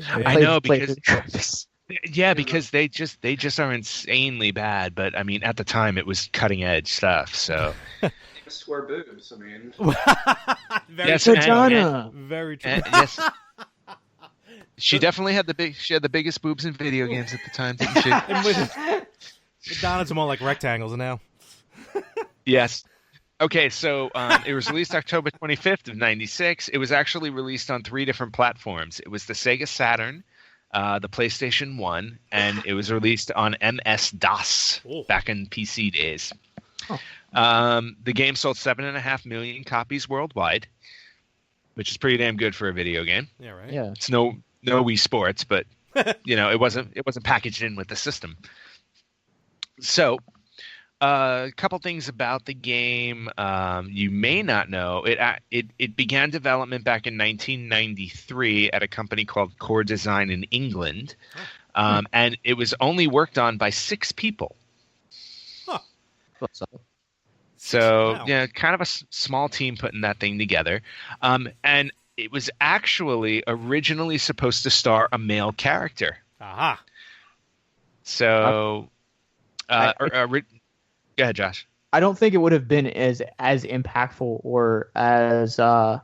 I know, because... Yeah, because they just are insanely bad. But, I mean, at the time, it was cutting-edge stuff, so... Square boobs. I mean, very true. Very true. Yes, she definitely had the biggest boobs in video games at the time, didn't she? Madonna's more like rectangles now. Yes. Okay, so it was released October 25th of 96. It was actually released on 3 different platforms. It was the Sega Saturn, the PlayStation 1, and it was released on MS-DOS back in PC days. Oh. The game sold 7.5 million copies worldwide, which is pretty damn good for a video game. Yeah, right. Yeah. It's no Wii Sports, but it wasn't packaged in with the system. So, a couple things about the game you may not know. It began development back in 1993 at a company called Core Design in England, and it was only worked on by 6 people. Huh. So, wow. Yeah, kind of a small team putting that thing together. And it was actually originally supposed to star a male character. Aha. So, go ahead, Josh. I don't think it would have been as impactful or as I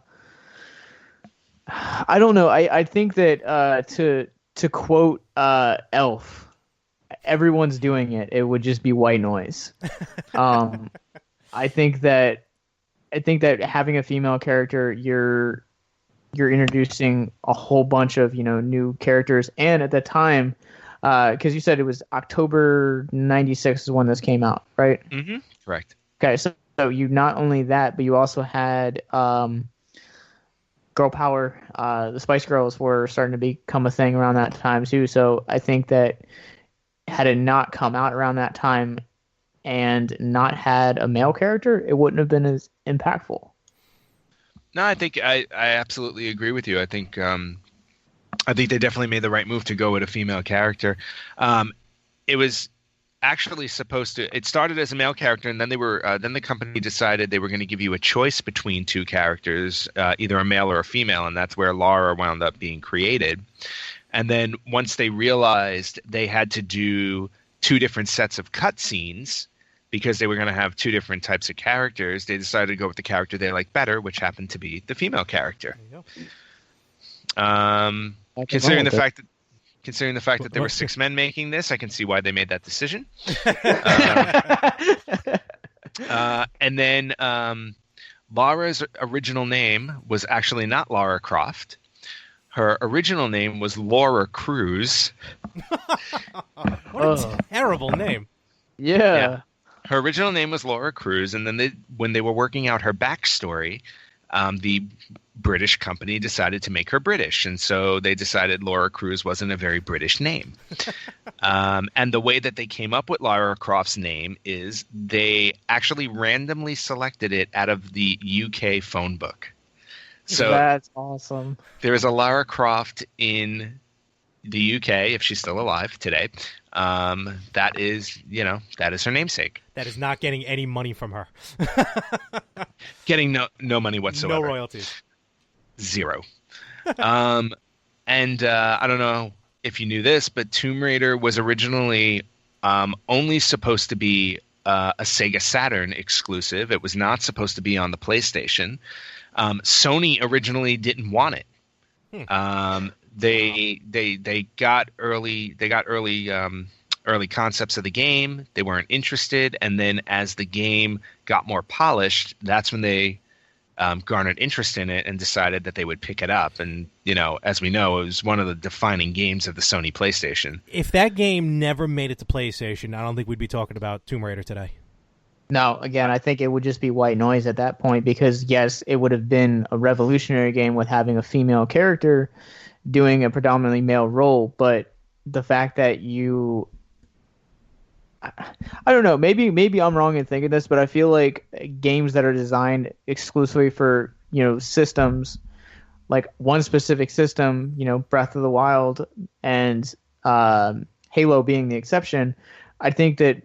don't know. I think that to quote Elf, everyone's doing it. It would just be white noise. I think that having a female character, you're introducing a whole bunch of new characters, and at the time, because you said it was October 96 is when this came out, right? Mm-hmm. Correct. Okay, so you not only that, but you also had girl power. The Spice Girls were starting to become a thing around that time too. So I think that had it not come out around that time and not had a male character, it wouldn't have been as impactful. No, I think I absolutely agree with you. I think they definitely made the right move to go with a female character. It was actually supposed to. It started as a male character, and then then the company decided they were going to give you a choice between 2 characters, either a male or a female, and that's where Lara wound up being created. And then once they realized they had to do 2 different sets of cutscenes because they were going to have 2 different types of characters, they decided to go with the character they liked better, which happened to be the female character. Considering the fact that there were 6 men making this, I can see why they made that decision. And then Lara's original name was actually not Lara Croft. Her original name was Laura Cruz. What a terrible name. Yeah. Her original name was Laura Cruz, and then when they were working out her backstory, the British company decided to make her British, and so they decided Laura Cruz wasn't a very British name. And the way that they came up with Lara Croft's name is they actually randomly selected it out of the UK phone book. So that's awesome. there is a Lara Croft in the UK, if she's still alive today. That is her namesake. That is not getting any money from her. Getting no money whatsoever. No royalties. Zero. And I don't know if you knew this, but Tomb Raider was originally only supposed to be a Sega Saturn exclusive. It was not supposed to be on the PlayStation. Sony originally didn't want it. They got early concepts of the game. They weren't interested, and then as the game got more polished, that's when they garnered interest in it and decided that they would pick it up. And as we know, it was one of the defining games of the Sony PlayStation. If that game never made it to PlayStation, I don't think we'd be talking about Tomb Raider today. No, again, I think it would just be white noise at that point because, yes, it would have been a revolutionary game with having a female character doing a predominantly male role, but the fact that I don't know, maybe I'm wrong in thinking this, but I feel like games that are designed exclusively for, systems, like one specific system, Breath of the Wild and Halo being the exception, I think that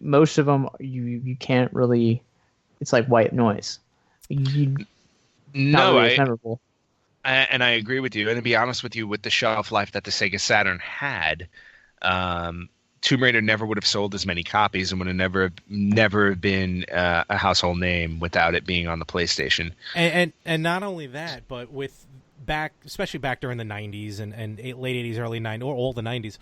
most of them you can't really, it's like white noise. It's memorable. And I agree with you. And to be honest with you, with the shelf life that the Sega Saturn had, Tomb Raider never would have sold as many copies and would have never been a household name without it being on the PlayStation. And not only that, but especially back during the 90s and late 80s, early 90s, or all the 90s,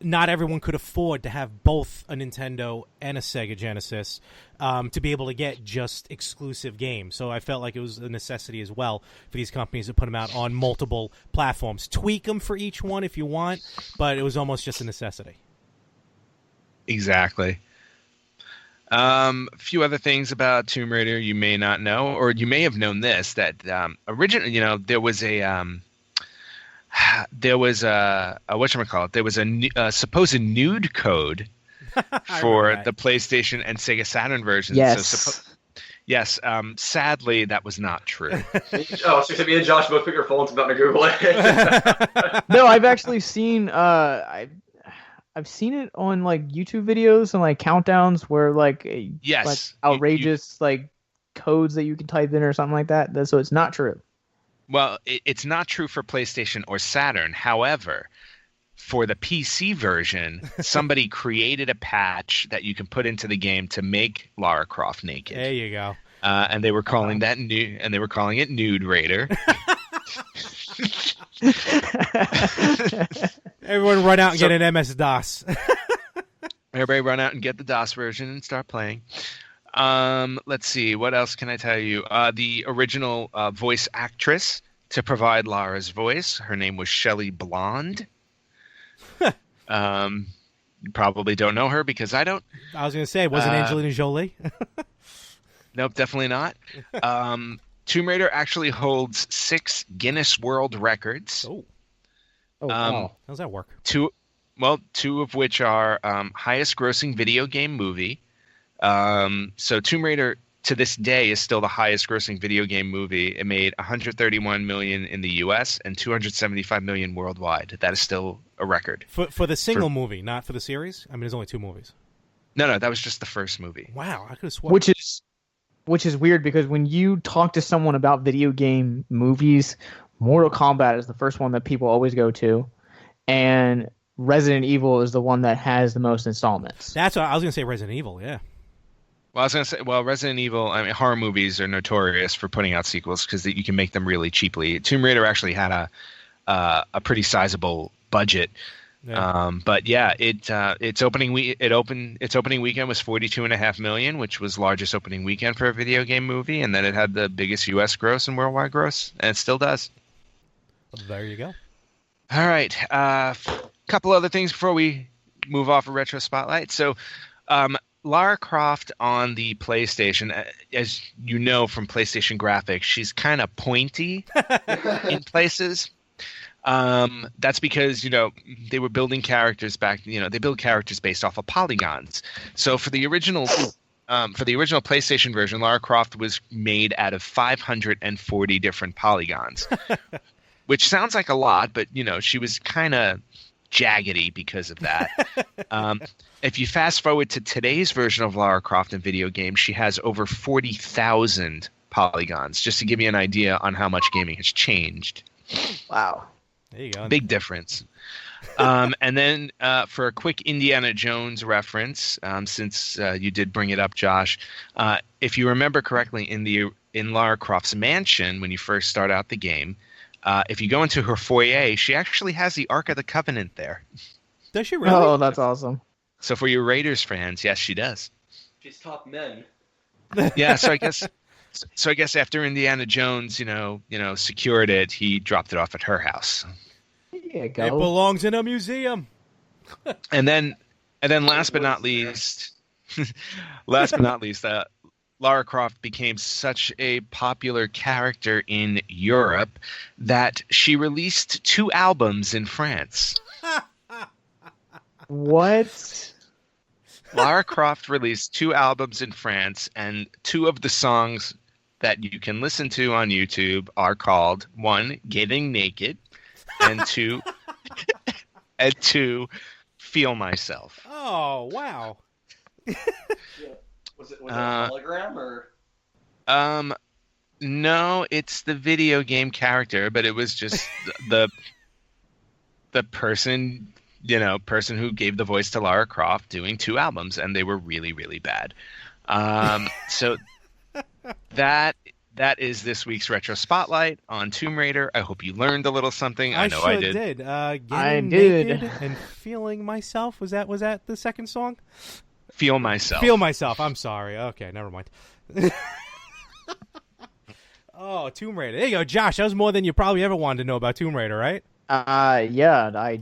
not everyone could afford to have both a Nintendo and a Sega Genesis to be able to get just exclusive games. So I felt like it was a necessity as well for these companies to put them out on multiple platforms. Tweak them for each one if you want, but it was almost just a necessity. Exactly. A few other things about Tomb Raider you may not know, or you may have known this, that originally, there was a whatchamacallit, there was a supposed nude code for the PlayStation and Sega Saturn versions. Yes. So yes. Sadly, that was not true. Oh, so me and Josh both put your phones about to Google it. No, I've actually seen I've seen it on like YouTube videos and like countdowns where Yes, like outrageous like codes that you can type in or something like that. So it's not true. Well, it's not true for PlayStation or Saturn. However, for the PC version, somebody created a patch that you can put into the game to make Lara Croft naked. There you go. And they were calling that nude, and they were calling it Nude Raider. Everyone run out and get an MS-DOS. Everybody run out and get the DOS version and start playing. Let's see. What else can I tell you? The original voice actress to provide Lara's voice, her name was Shelley Blonde. You probably don't know her because I don't. I was going to say, wasn't Angelina Jolie? Nope, definitely not. Tomb Raider actually holds 6 Guinness World Records. Oh, wow. How's that work? Two of which are highest grossing video game movie. So Tomb Raider to this day is still the highest grossing video game movie. It made $131 million in the US and $275 million worldwide. That is still a record. For the single movie, not for the series? I mean, there's only 2 movies. No, that was just the first movie. Wow, I could have sworn. Which is weird because when you talk to someone about video game movies, Mortal Kombat is the first one that people always go to, and Resident Evil is the one that has the most installments. That's what I was going to say. Resident Evil, yeah. Well, I was going to say, Resident Evil, I mean, horror movies are notorious for putting out sequels because you can make them really cheaply. Tomb Raider actually had a pretty sizable budget. Yeah. But yeah, its opening weekend was 42.5 million, which was largest opening weekend for a video game movie, and then it had the biggest U.S. gross and worldwide gross, and it still does. Well, there you go. All right, couple other things before we move off of Retro Spotlight. So, Lara Croft on the PlayStation, as you know from PlayStation graphics, she's kind of pointy in places. That's because, they were building characters back, they build characters based off of polygons. So for the original PlayStation version, Lara Croft was made out of 540 different polygons, which sounds like a lot, but she was kind of jaggedy because of that. If you fast forward to today's version of Lara Croft in video games, she has over 40,000 polygons, just to give you an idea on how much gaming has changed. Wow. There you go. Big difference. And then for a quick Indiana Jones reference, since you did bring it up, Josh, if you remember correctly, in Lara Croft's mansion, when you first start out the game, if you go into her foyer, she actually has the Ark of the Covenant there. Does she really? Oh, that's awesome. So for your Raiders fans, yes, she does. She's top men. Yeah, so I guess after Indiana Jones, secured it, he dropped it off at her house. There you It go. belongs in a museum. And then last but not least, Lara Croft became such a popular character in Europe that she released 2 albums in France. What? Lara Croft released 2 albums in France, and 2 of the songs that you can listen to on YouTube are called 1, Getting Naked, and 2, Feel Myself. Oh, wow. Was it a hologram or? No, it's the video game character, but it was just the person who gave the voice to Lara Croft doing 2 albums, and they were really, really bad. So that is this week's Retro Spotlight on Tomb Raider. I hope you learned a little something. I know I did. Getting I did. Naked and Feeling Myself. Was that the second song? Feel Myself. Feel Myself. I'm sorry. Okay, never mind. Oh, Tomb Raider. There you go, Josh. That was more than you probably ever wanted to know about Tomb Raider, right? Yeah, I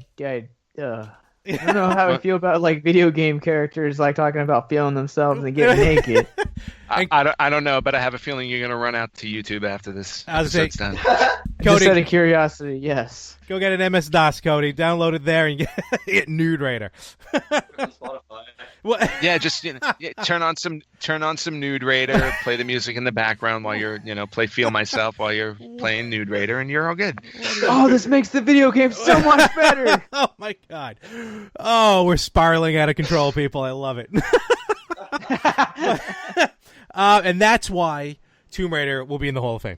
don't know how I feel about video game characters talking about feeling themselves and getting naked. I don't know, but I have a feeling you're going to run out to YouTube after this episode's done. Just out of curiosity, yes. Go get an MS-DOS, Cody. Download it there and get Nude Raider. Spotify. What? Yeah, just turn on some Nude Raider, play the music in the background while you're play Feel Myself while you're playing Nude Raider, and you're all good. Oh, this makes the video game so much better. Oh my god. Oh, we're spiraling out of control, people. I love it. And that's why Tomb Raider will be in the Hall of Fame.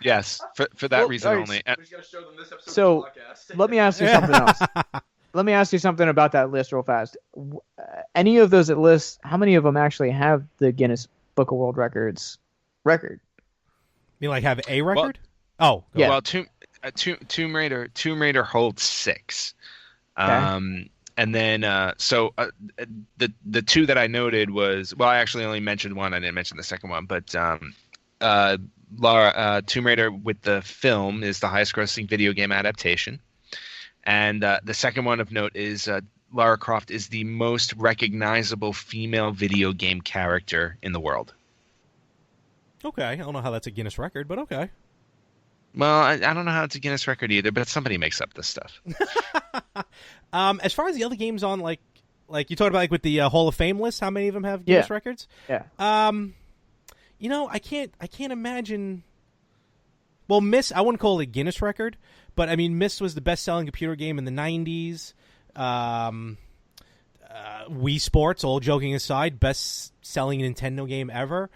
Yes, for that reason only. We just gotta show them this episode So, of the podcast. Let me ask you something else. Let me ask you something about that list real fast. Any of those lists, how many of them actually have the Guinness Book of World Records record? You have a record? Yeah. Well, Tomb Raider holds 6. Okay. And then the 2 that I noted was, well, I actually only mentioned one. I didn't mention the second one, but Tomb Raider with the film is the highest grossing video game adaptation. And the second one of note is Lara Croft is the most recognizable female video game character in the world. Okay. I don't know how that's a Guinness record, but okay. Well, I don't know how it's a Guinness record either, but somebody makes up this stuff. As far as the other games on, like you talked about, with the Hall of Fame list, how many of them have Guinness records? Yeah. I can't imagine. Well, Myst, I wouldn't call it a Guinness record, but I mean, Myst was the best-selling computer game in the 90s. Wii Sports, all joking aside, best-selling Nintendo game ever.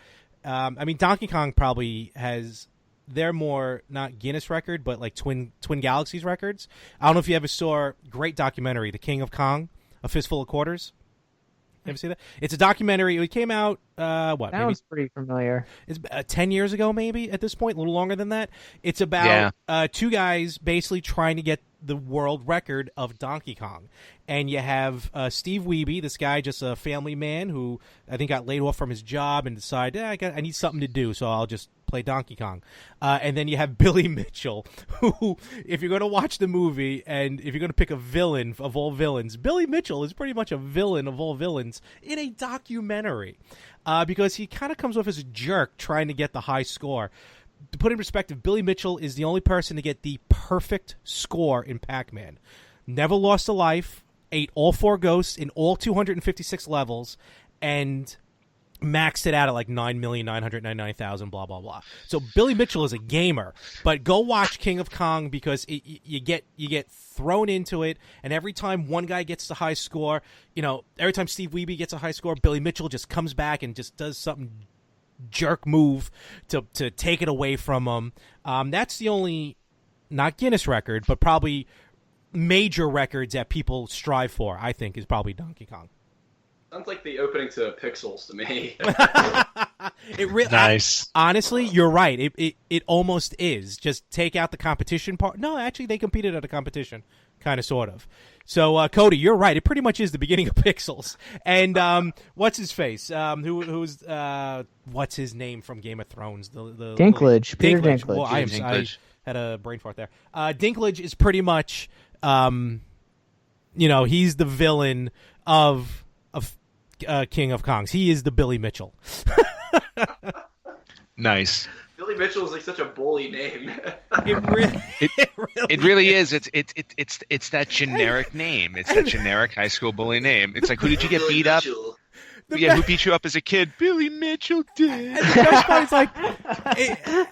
I mean, Donkey Kong probably has. They're more not Guinness record, but Twin Galaxies records. I don't know if you ever saw a great documentary, The King of Kong, A Fistful of Quarters. You ever see that? It's a documentary. It came out, Sounds pretty familiar. It's 10 years ago, maybe, at this point, a little longer than that. It's about 2 guys basically trying to get the world record of Donkey Kong. And you have Steve Wiebe, this guy, just a family man who I think got laid off from his job and decided, I need something to do, so I'll just play Donkey Kong. And then you have Billy Mitchell, who, if you're going to watch the movie and if you're going to pick a villain of all villains, Billy Mitchell is pretty much a villain of all villains in a documentary. Because he kind of comes off as a jerk trying to get the high score. To put in perspective, Billy Mitchell is the only person to get the perfect score in Pac-Man. Never lost a life, ate all 4 ghosts in all 256 levels, and maxed it out at like 9,999,000, blah, blah, blah. So Billy Mitchell is a gamer, but go watch King of Kong because you get thrown into it, and every time one guy gets the high score, every time Steve Wiebe gets a high score, Billy Mitchell just comes back and just does something jerk move to take it away from him. That's the only, not Guinness record, but probably major records that people strive for, I think, is probably Donkey Kong. Sounds like the opening to Pixels to me. Nice. Honestly, you're right. It almost is. Just take out the competition part. No, actually, they competed at a competition, kind of, sort of. So, Cody, you're right. It pretty much is the beginning of Pixels. And what's his face? Who's what's his name from Game of Thrones? The Dinklage. Peter Dinklage. Well, I had a brain fart there. Dinklage is pretty much, he's the villain of King of Kongs. He is the Billy Mitchell. Nice. Billy Mitchell is like such a bully name. It really is. It's that generic name. It's that generic high school bully name. It's like, who did you get beat up? Who beat you up as a kid? Billy Mitchell did. And the best part is like,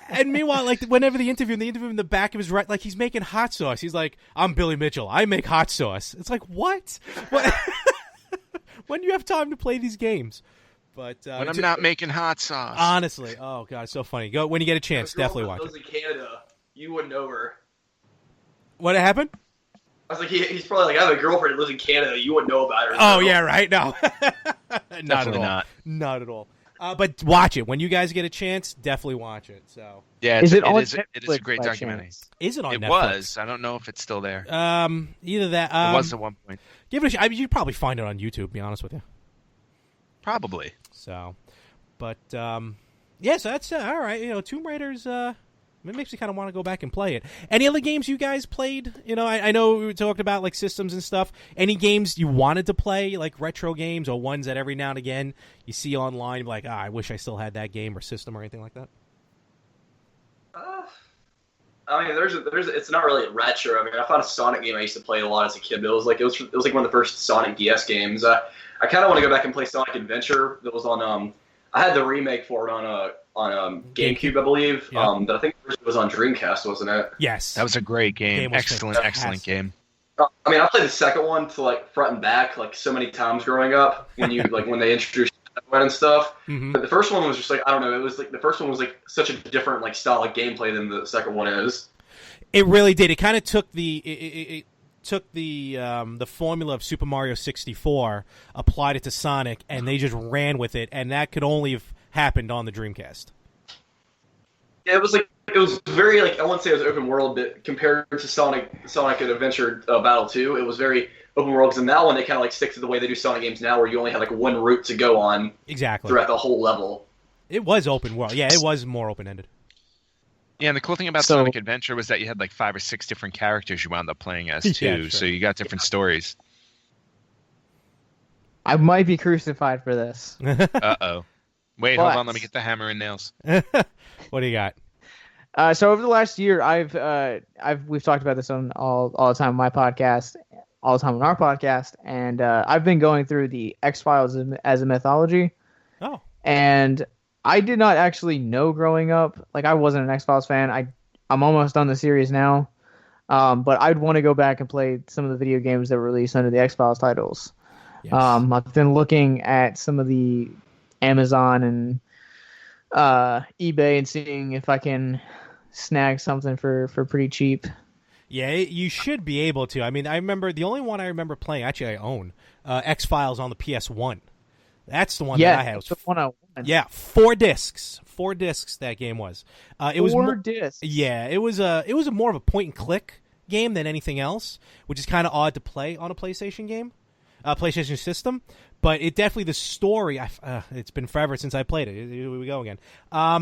and meanwhile, like whenever they interview him in the back of his right, like he's making hot sauce. He's like, I'm Billy Mitchell. I make hot sauce. It's like, what? When do you have time to play these games? But when I'm not making hot sauce. Honestly, oh god, it's so funny. Go when you get a chance, definitely watch it. In Canada, you wouldn't know her. What happened? I was like, he's probably like, I have a girlfriend who lives in Canada. You wouldn't know about her. Oh yeah, right. No, Definitely not at all. But watch it when you guys get a chance. Definitely watch it. So yeah, it is a great documentary. Chance? Is it on Netflix? It was. I don't know if it's still there. Either that. It was at one point. Give it a shot. You'd probably find it on YouTube. To be honest with you. Probably. So, but yeah. So that's all right. Tomb Raider's. It makes me kind of want to go back and play it. Any other games you guys played? I know we talked about like systems and stuff. Any games you wanted to play, like retro games or ones that every now and again you see online, like, I wish I still had that game or system or anything like that? I mean, there's it's not really retro. I mean, I found a Sonic game I used to play a lot as a kid, but it was like one of the first Sonic DS games. I kind of want to go back and play Sonic Adventure. That was on I had the remake for it on GameCube, I believe. Yep. But I think it was on Dreamcast, wasn't it? Yes. That was a great game. Excellent game. I mean, I played the second one to like front and back like so many times growing up when when they introduced and stuff. Mm-hmm. But the first one was just like, I don't know, it was like the first one was like such a different like style of gameplay than the second one is. It really did. It kind of took the the formula of Super Mario 64, applied it to Sonic, and they just ran with it, and that could only have happened on the Dreamcast. Yeah, it was very like, I wouldn't say it was open world, but compared to Sonic and Adventure Battle 2, it was very open world. Because in that one, they kind of like stick to the way they do Sonic games now, where you only have like one route to go on throughout the whole level. It was open world. Yeah, it was more open ended. Yeah, and the cool thing about Sonic Adventure was that you had like 5 or 6 different characters you wound up playing as too, sure. So you got different stories. I might be crucified for this. Uh-oh. Wait, hold on. Let me get the hammer and nails. What do you got? So over the last year, we've talked about this on all the time on my podcast, all the time on our podcast, and I've been going through the X-Files as a mythology. Oh. And I did not actually know growing up. Like, I wasn't an X-Files fan. I'm almost done the series now. But I'd want to go back and play some of the video games that were released under the X-Files titles. Yes. I've been looking at some of the Amazon and eBay and seeing if I can snag something for pretty cheap. Yeah, you should be able to. I mean, I remember the only one I remember playing, actually I own, X-Files on the PS1. That's the one that I had. It was the one I won. Yeah, 4 discs. 4 discs that game was. It was 4 discs. Yeah, it was more of a point and click game than anything else, which is kind of odd to play on a PlayStation game, PlayStation system. But it definitely, the story, it's been forever since I played it. Here we go again.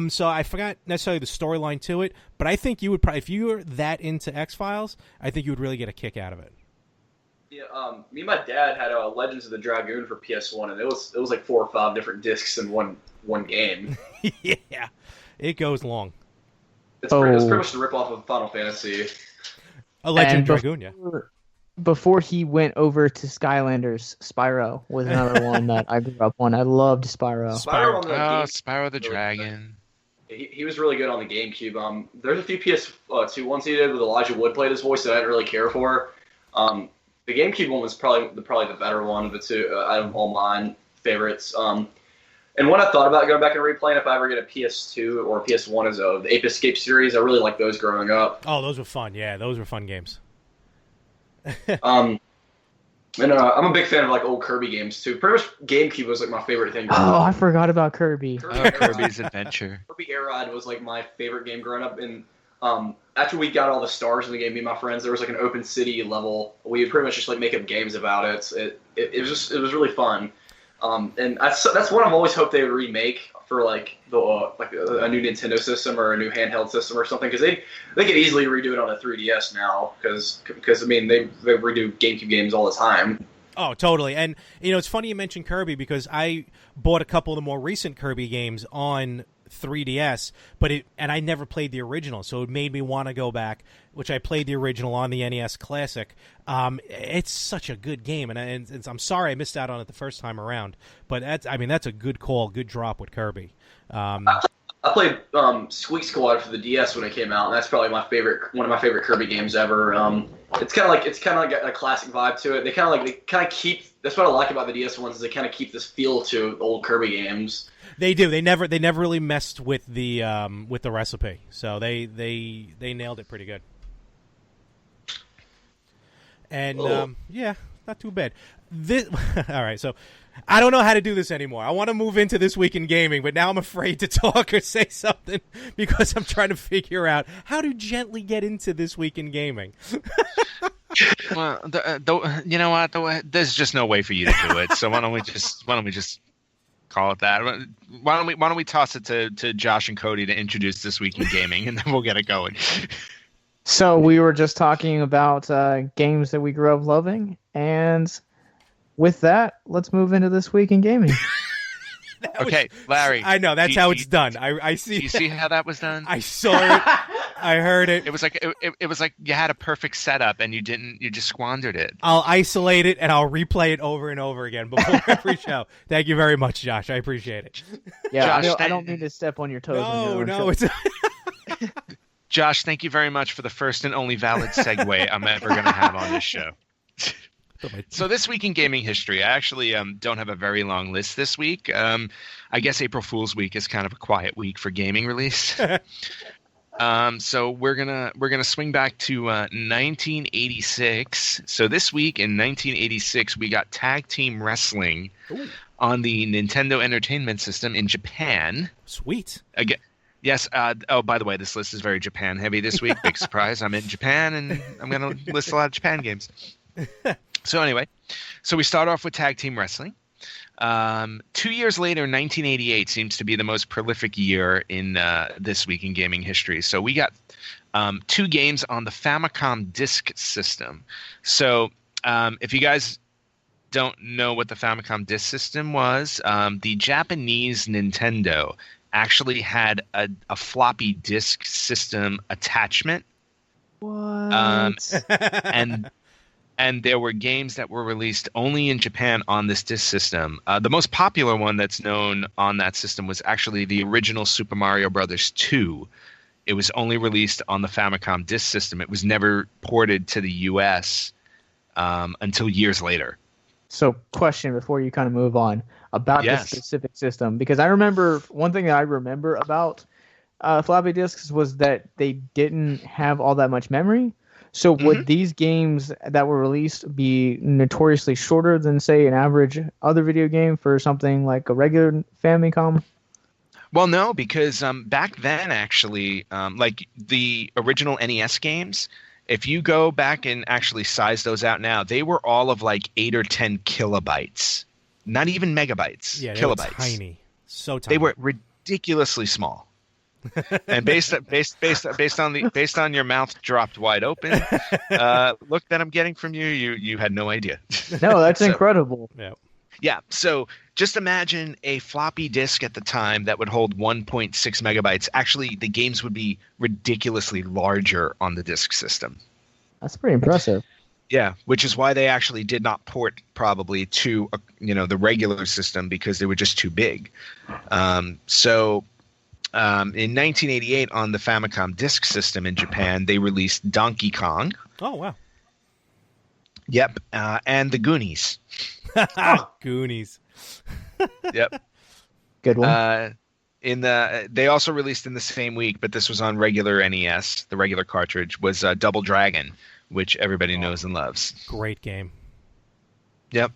So I forgot necessarily the storyline to it, but I think you would probably, if you were that into X-Files, I think you would really get a kick out of it. Yeah, me and my dad had Legends of the Dragoon for PS1, and it was like 4 or 5 different discs in one game. Yeah, it goes long. It's pretty much the ripoff of Final Fantasy. A Legend of Dragoon, yeah. Before he went over to Skylanders, Spyro was another one that I grew up on. I loved Spyro. Spyro the Dragon. He was really good on the GameCube. There's a few PS2 ones he did with Elijah Wood played his voice that I didn't really care for. The GameCube one was probably the better one of the two out of all mine favorites. And when I thought about going back and replaying, if I ever get a PS2 or a PS1 as the Ape Escape series, I really liked those growing up. Oh, those were fun. Yeah, those were fun games. And I'm a big fan of like old Kirby games too. Pretty much GameCube was like my favorite thing. Oh, I forgot about Kirby. Kirby's Adventure. Kirby Air Ride was like my favorite game growing up. And after we got all the stars in the game, me and my friends, there was like an open city level. We would pretty much just like make up games about it. It was really fun. And that's one I've always hoped they would remake for like a new Nintendo system or a new handheld system or something, because they could easily redo it on a 3DS now, because I mean they redo GameCube games all the time. Oh, totally. And it's funny you mentioned Kirby, because I bought a couple of the more recent Kirby games on 3DS, and I never played the original, so it made me want to go back, which I played the original on the NES Classic. It's such a good game, and I'm sorry I missed out on it the first time around, but that's a good call, good drop with Kirby. I played Squeak Squad for the DS when it came out, and that's probably one of my favorite Kirby games ever. It's kind of like a classic vibe to it. They kind of keep. That's what I like about the DS ones, is they kind of keep this feel to old Kirby games. They do. They never really messed with the recipe, so they nailed it pretty good. And yeah, not too bad. All right, so I don't know how to do this anymore. I want to move into This Week in Gaming, but now I'm afraid to talk or say something because I'm trying to figure out how to gently get into This Week in Gaming. Well, you know what? There's just no way for you to do it. So why don't we just call it that? Why don't we toss it to Josh and Cody to introduce This Week in Gaming, and then we'll get it going. So we were just talking about games that we grew up loving, and with that, let's move into This Week in Gaming. Okay, Larry. I know that's how it's done. I see. Do you see how that was done? I saw it. I heard it. It was like you had a perfect setup and you just squandered it. I'll isolate it and I'll replay it over and over again before every show. Thank you very much, Josh. I appreciate it. Yeah, Josh, I don't mean to step on your toes. No, it's. Josh, thank you very much for the first and only valid segue I'm ever going to have on this show. So This Week in Gaming History, I actually don't have a very long list this week. I guess April Fool's Week is kind of a quiet week for gaming release. So we're gonna swing back to 1986. So this week in 1986, we got Tag Team Wrestling on the Nintendo Entertainment System in Japan. Sweet. Again. Yes. Oh, by the way, this list is very Japan heavy this week. Big surprise. I'm in Japan, and I'm going to list a lot of Japan games. So anyway, we start off with Tag Team Wrestling. 2 years later, 1988 seems to be the most prolific year in This Week in Gaming history. So we got 2 games on the Famicom Disk System. So if you guys don't know what the Famicom Disk System was, the Japanese Nintendo actually had a floppy disk system attachment. What? And there were games that were released only in Japan on this disk system. The most popular one that's known on that system was actually the original Super Mario Bros. 2. It was only released on the Famicom disk system. It was never ported to the US until years later. So, question before you kind of move on about this specific system, because I remember one thing that I remember about floppy disks was that they didn't have all that much memory. So would these games that were released be notoriously shorter than, say, an average other video game for something like a regular Famicom? Well, no, because back then, actually, like the original NES games, If you go back and actually size those out now, they were all of like 8 or 10 kilobytes, not even megabytes. Yeah, they kilobytes. were tiny, so tiny. They were ridiculously small. And based on your mouth dropped wide open, look that I'm getting from you had no idea. No, that's incredible. Yeah. Yeah, so just imagine a floppy disk at the time that would hold 1.6 megabytes. Actually, the games would be ridiculously larger on the disk system. That's pretty impressive. Yeah, which is why they actually did not port probably to the regular system, because they were just too big. In 1988 on the Famicom disk system in Japan, they released Donkey Kong. Oh, wow. Yep, and the Goonies. Goonies. Yep. Good one. They also released in the same week, but this was on regular NES. The regular cartridge was Double Dragon, which everybody knows and loves. Great game. Yep.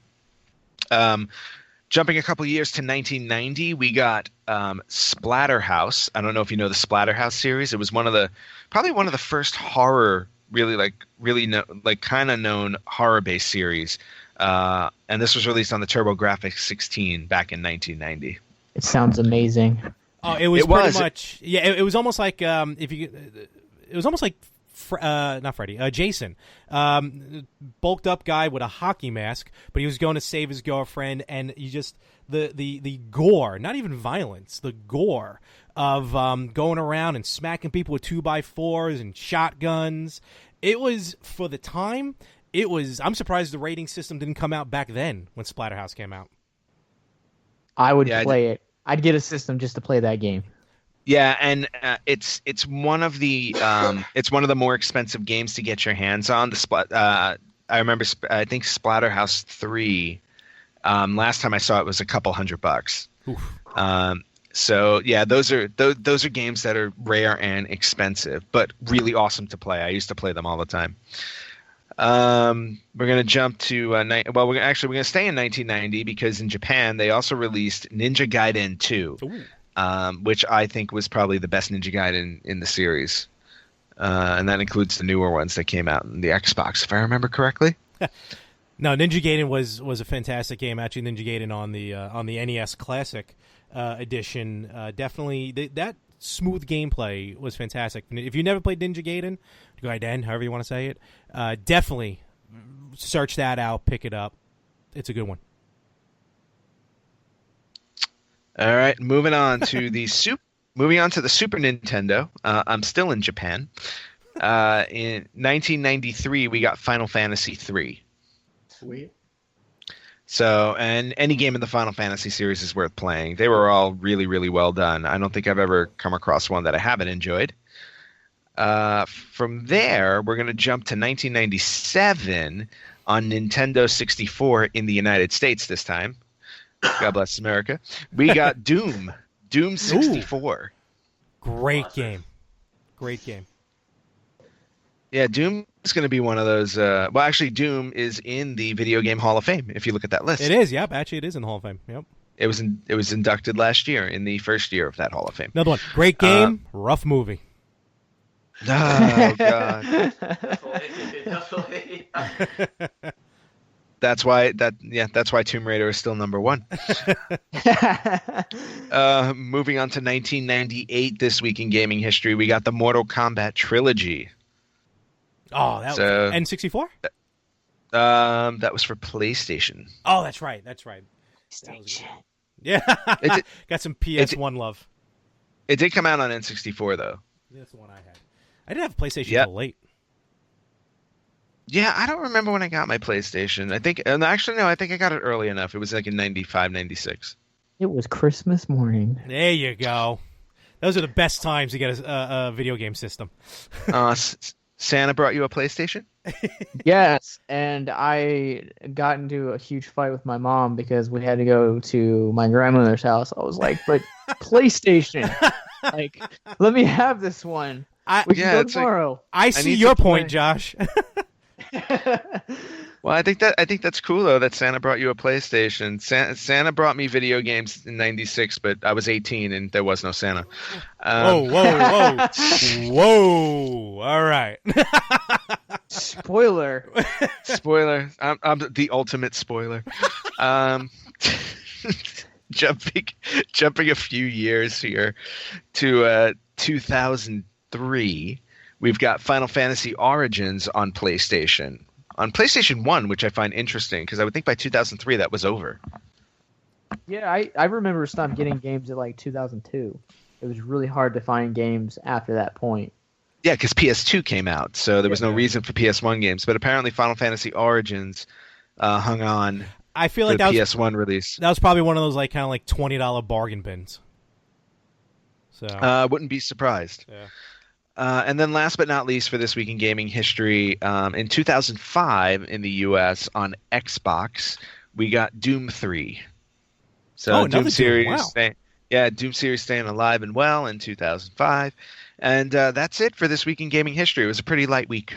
Jumping a couple years to 1990, we got Splatterhouse. I don't know if you know the Splatterhouse series. It was probably one of the first horror, kind of known horror-based series. And this was released on the TurboGrafx 16 back in 1990. It sounds amazing. Oh, it was pretty much. Yeah, it was almost like it was almost like not Freddy, Jason, bulked up guy with a hockey mask, but he was going to save his girlfriend, and you just the gore, not even violence, the gore of going around and smacking people with 2x4s and shotguns. It was, for the time. I'm surprised the rating system didn't come out back then when Splatterhouse came out. I would play it. I'd get a system just to play that game. Yeah, and it's one of the more expensive games to get your hands on. I remember I think Splatterhouse 3. Last time I saw it was a couple $100. So yeah, those are games that are rare and expensive, but really awesome to play. I used to play them all the time. We're gonna jump to we're gonna stay in 1990, because in Japan they also released Ninja Gaiden 2, which I think was probably the best Ninja Gaiden in the series, and that includes the newer ones that came out in the Xbox, if I remember correctly. No, Ninja Gaiden was a fantastic game. Actually, Ninja Gaiden on the NES Classic edition, definitely that smooth gameplay was fantastic. If you never played Ninja Gaiden, however you want to say it, definitely search that out, pick it up. It's a good one. All right, moving on to the Super Nintendo. I'm still in Japan. In 1993, we got Final Fantasy III. Sweet. So, and any game in the Final Fantasy series is worth playing. They were all really, really well done. I don't think I've ever come across one that I haven't enjoyed. From there, we're going to jump to 1997 on Nintendo 64 in the United States this time. God bless America. We got Doom 64. Great game. Yeah, Doom is going to be one of those. Actually, Doom is in the Video Game Hall of Fame. If you look at that list, it is. Yep, actually, it is in the Hall of Fame. Yep. It was inducted last year in the first year of that Hall of Fame. Another one. Great game. Rough movie. Oh God. That's why Tomb Raider is still number one. Moving on to 1998, this week in gaming history, we got the Mortal Kombat trilogy. Oh, that was N64? That was for PlayStation. Oh, that's right. PlayStation. Yeah. Got some PS1 love. It did come out on N64 though. That's the one I had. I didn't have a PlayStation until late. Yeah, I don't remember when I got my PlayStation. I think I got it early enough. It was like in 95, 96. It was Christmas morning. There you go. Those are the best times to get a video game system. Santa brought you a PlayStation? Yes, and I got into a huge fight with my mom because we had to go to my grandmother's house. I was like, but PlayStation, like, let me have this one. We can go tomorrow. I see your point, Josh. Well, I think that's cool though that Santa brought you a PlayStation. Santa brought me video games in '96, but I was 18 and there was no Santa. Whoa! All right. Spoiler. Spoiler. I'm the ultimate spoiler. Jumping a few years here to 2003, we've got Final Fantasy Origins on PlayStation. On PlayStation 1, which I find interesting because I would think by 2003 that was over. Yeah, I remember stopped getting games at like 2002. It was really hard to find games after that point. Yeah, because PS2 came out, so there was no reason for PS1 games. But apparently Final Fantasy Origins hung on. I feel like that PS1 release. That was probably one of those like kind of like $20 bargain bins. So wouldn't be surprised. Yeah. And then last but not least for this week in gaming history, in 2005 in the U.S. on Xbox, we got Doom 3. So Doom series, wow. Doom series staying alive and well in 2005. And that's it for this week in gaming history. It was a pretty light week.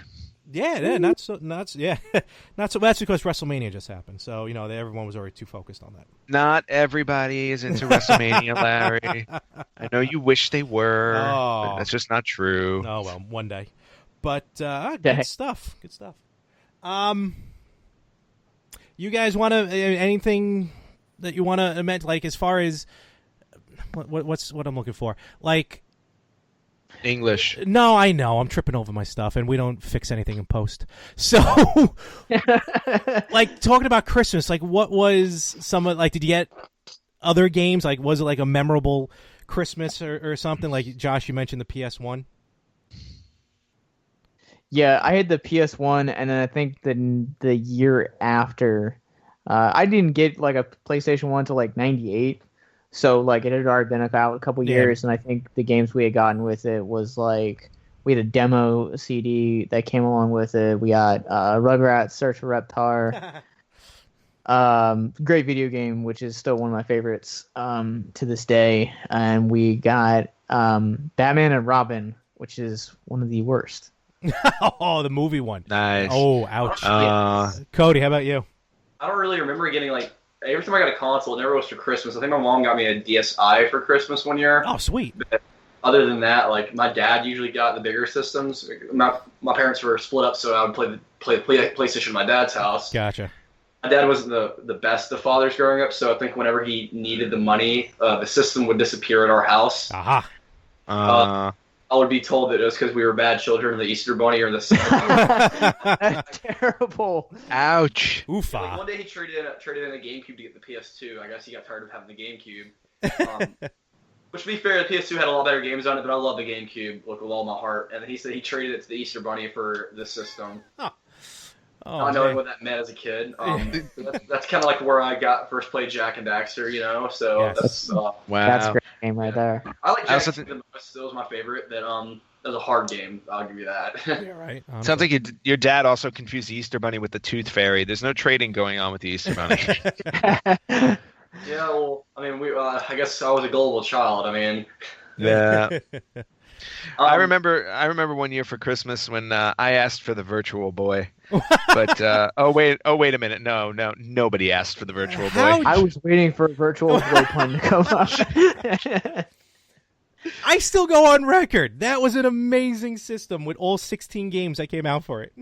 Yeah, not so. That's because WrestleMania just happened, so everyone was already too focused on that. Not everybody is into WrestleMania, Larry. I know you wish they were, but that's just not true. Oh well, one day. But good stuff. Good stuff. You guys want to anything that you want to amend, like as far as what's what I'm looking for, like. English. No, I know. I'm tripping over my stuff, and we don't fix anything in post. So, like, talking about Christmas, like, what was did you get other games? Like, was it, like, a memorable Christmas or something? Like, Josh, you mentioned the PS1. Yeah, I had the PS1, and then I think the year after, I didn't get, like, a PlayStation 1 until, like, 98. So, like, it had already been out a couple years, and I think the games we had gotten with it was, like, we had a demo CD that came along with it. We got Rugrats, Search for Reptar. Great video game, which is still one of my favorites to this day. And we got Batman and Robin, which is one of the worst. Oh, the movie one. Nice. Oh, ouch. Cody, how about you? I don't really remember getting, like, every time I got a console, it never was for Christmas. I think my mom got me a DSi for Christmas one year. Oh, sweet. But other than that, like, my dad usually got the bigger systems. My parents were split up, so I would play PlayStation at my dad's house. Gotcha. My dad wasn't the best of fathers growing up, so I think whenever he needed the money, the system would disappear at our house. Aha. I would be told that it was because we were bad children, the Easter Bunny or the Santa. That's terrible. Ouch. Oofa. Like one day he traded in a GameCube to get the PS2. I guess he got tired of having the GameCube. Which, to be fair, the PS2 had a lot better games on it, but I love the GameCube with all my heart. And then he said he traded it to the Easter Bunny for the system. Not knowing what that meant as a kid. That's kind of like where I first played Jak and Daxter, So yes. that's wow. That's a great game right there. I like Jak the most. That was my favorite. That was a hard game. I'll give you that. Yeah, right. Sounds like your dad also confused the Easter Bunny with the Tooth Fairy. There's no trading going on with the Easter Bunny. Yeah, well, I mean, I guess I was a gullible child. I mean, yeah. I remember one year for Christmas when I asked for the Virtual Boy, but wait a minute, no, nobody asked for the Virtual Boy. I was waiting for a Virtual Boy pun to come up. I still go on record. That was an amazing system with all 16 games that came out for it.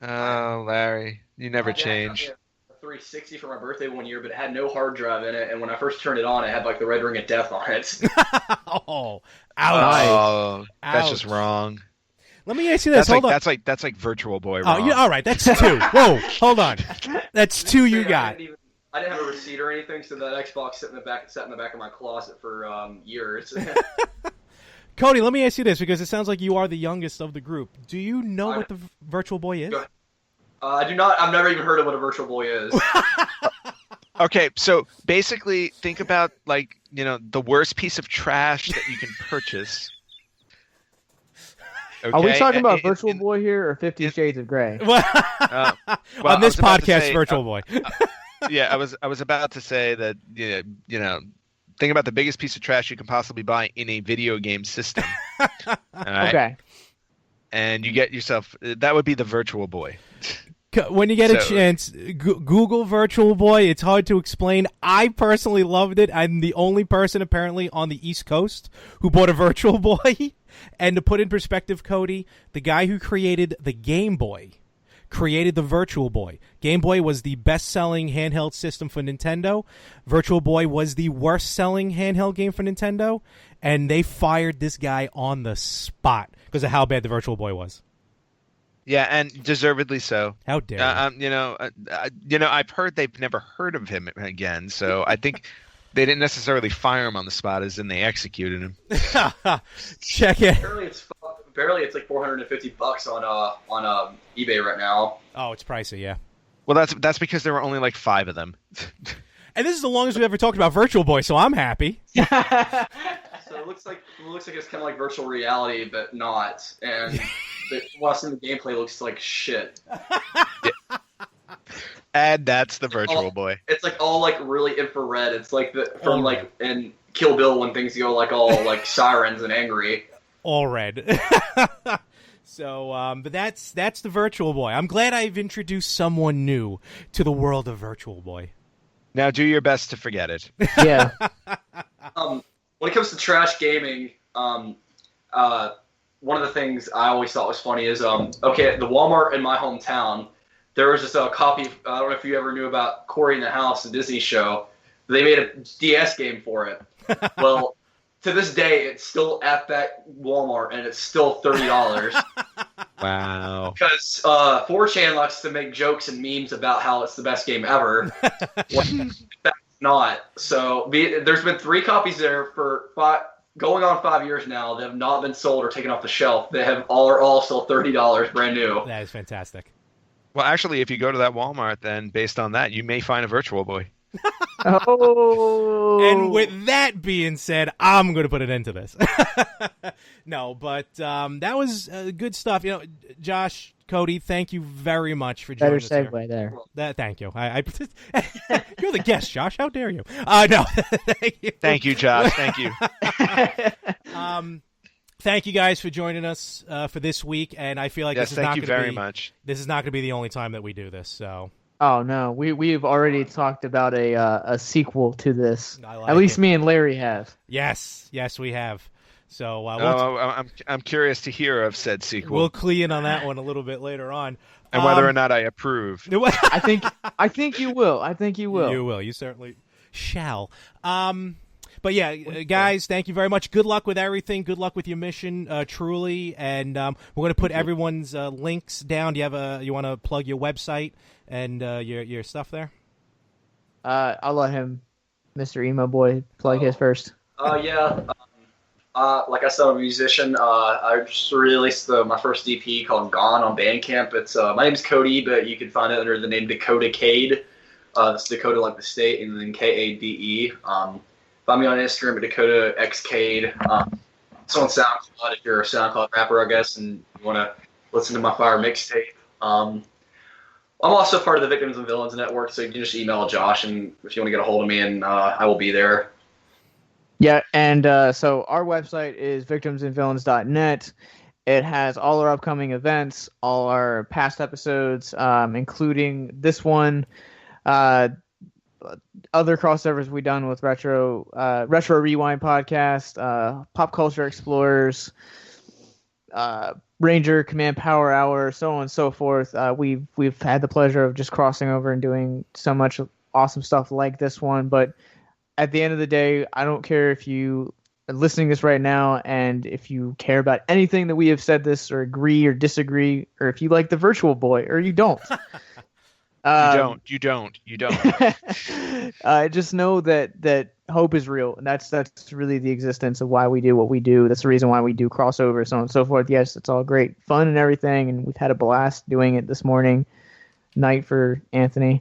Oh, Larry, you never change. 360 for my birthday one year, but it had no hard drive in it. And when I first turned it on, it had like the red ring of death on it. Oh, ouch! Oh, that's just wrong. Let me ask you this. Hold on. That's like Virtual Boy wrong. Oh, yeah, all right. That's 2. Whoa, hold on. That's 2 you got. I didn't have a receipt or anything, so that Xbox sat in the back of my closet for years. Cody, let me ask you this because it sounds like you are the youngest of the group. Do you know what the Virtual Boy is? I do not. I've never even heard of what a Virtual Boy is. Okay, so basically, think about the worst piece of trash that you can purchase. Okay? Are we talking about Virtual Boy here or 50 Shades of Grey? On this podcast, Virtual Boy. Yeah, I was about to say that think about the biggest piece of trash you can possibly buy in a video game system. All right? Okay. And you get yourself that would be the Virtual Boy. When you get a chance, Google Virtual Boy. It's hard to explain. I personally loved it. I'm the only person apparently on the East Coast who bought a Virtual Boy. And to put in perspective, Cody, the guy who created the Game Boy created the Virtual Boy. Game Boy was the best-selling handheld system for Nintendo. Virtual Boy was the worst-selling handheld game for Nintendo. And they fired this guy on the spot because of how bad the Virtual Boy was. Yeah, and deservedly so. How dare you? I've heard they've never heard of him again, so I think they didn't necessarily fire him on the spot, as in they executed him. Check it. Barely, it's like $450 on eBay right now. Oh, it's pricey, yeah. Well, that's because there were only like 5 of them. And this is the longest we've ever talked about Virtual Boy, so I'm happy. So it looks like it's kind of like virtual reality, but not. And watching the gameplay looks like shit. And that's the Virtual Boy. It's like all like really infrared. It's like from like in Kill Bill when things go like all like sirens and angry. All red. So, but that's the Virtual Boy. I'm glad I've introduced someone new to the world of Virtual Boy. Now do your best to forget it. Yeah. When it comes to trash gaming, one of the things I always thought was funny is, okay, the Walmart in my hometown, there was just a copy, I don't know if you ever knew about Cory in the House, the Disney show. They made a DS game for it. Well, to this day, it's still at that Walmart, and it's still $30. Wow. Because 4chan likes to make jokes and memes about how it's the best game ever. That's not. So there's been 3 copies there for going on 5 years now that have not been sold or taken off the shelf. They are all still $30 brand new. That is fantastic. Well, actually, if you go to that Walmart, then based on that, you may find a Virtual Boy. Oh. And with that being said, I'm going to put an end to this. No, but that was good stuff. You know, Josh, Cody, thank you very much for joining us. Better segue there. Thank you. You're the guest, Josh. How dare you? No, thank you. Thank you, Josh. Thank you. Thank you guys for joining us for this week, and I feel like this is not going to be very much. This is not going to be the only time that we do this. So. Oh no, we've already talked about a sequel to this. Like At least it. Me and Larry have. Yes, we have. So I'm curious to hear of said sequel. We'll key in on that one a little bit later on, and whether or not I approve. I think you will. I think you will. You will. You certainly shall. But yeah, guys, thank you very much. Good luck with everything. Good luck with your mission, truly. And we're going to put everyone's links down. Do you want to plug your website and your stuff there? I'll let him, Mr. Emo Boy, plug his first. Yeah. Like I said, I'm a musician. I just released my first EP called Gone on Bandcamp. It's my name's Cody, but you can find it under the name Dakota Cade. That's Dakota like the state, and then Kade. Find me on Instagram at Dakota X Cade. It's on SoundCloud if you're a SoundCloud rapper, I guess, and you want to listen to my Fire mixtape. I'm also part of the Victims and Villains Network, so you can just email Josh, and if you want to get a hold of me, and I will be there. Yeah, and so our website is victimsandvillains.net. It has all our upcoming events, all our past episodes, including this one, other crossovers we've done with Retro Rewind podcast, Pop Culture Explorers, Ranger Command Power Hour, so on and so forth. We've had the pleasure of just crossing over and doing so much awesome stuff like this one, but at the end of the day, I don't care if you are listening to this right now and if you care about anything that we have said this or agree or disagree, or if you like the Virtual Boy or you don't. You don't. Just know that hope is real, and that's really the existence of why we do what we do. That's the reason why we do crossovers, so on and so forth. Yes, it's all great fun and everything, and we've had a blast doing it this morning, night for Anthony.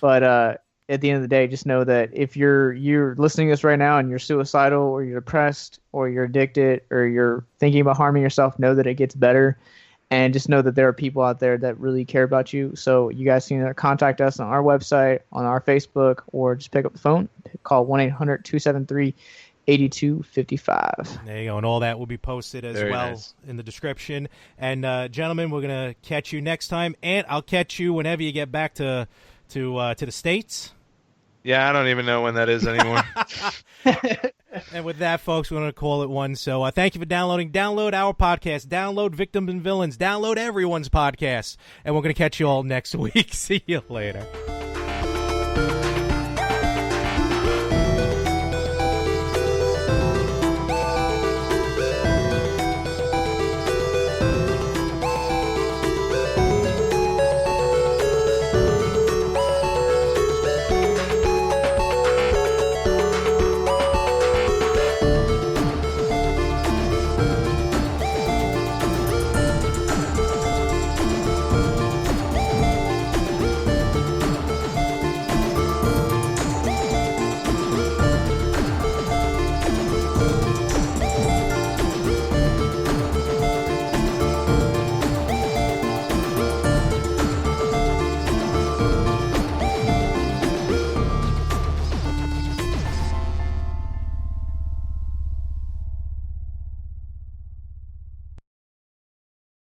But at the end of the day, just know that if you're listening to this right now and you're suicidal or you're depressed or you're addicted or you're thinking about harming yourself, know that it gets better. And just know that there are people out there that really care about you. So you guys can either contact us on our website, on our Facebook, or just pick up the phone, call 1-800-273-10 8255. There you go, and all that will be posted as Very well nice. in the description. And gentlemen, we're gonna catch you next time, and I'll catch you whenever you get back to the States. Yeah, I don't even know when that is anymore. And with that, folks, we're going to call it one. So thank you for downloading. Download our podcast. Download Victims and Villains. Download everyone's podcast. And we're going to catch you all next week. See you later.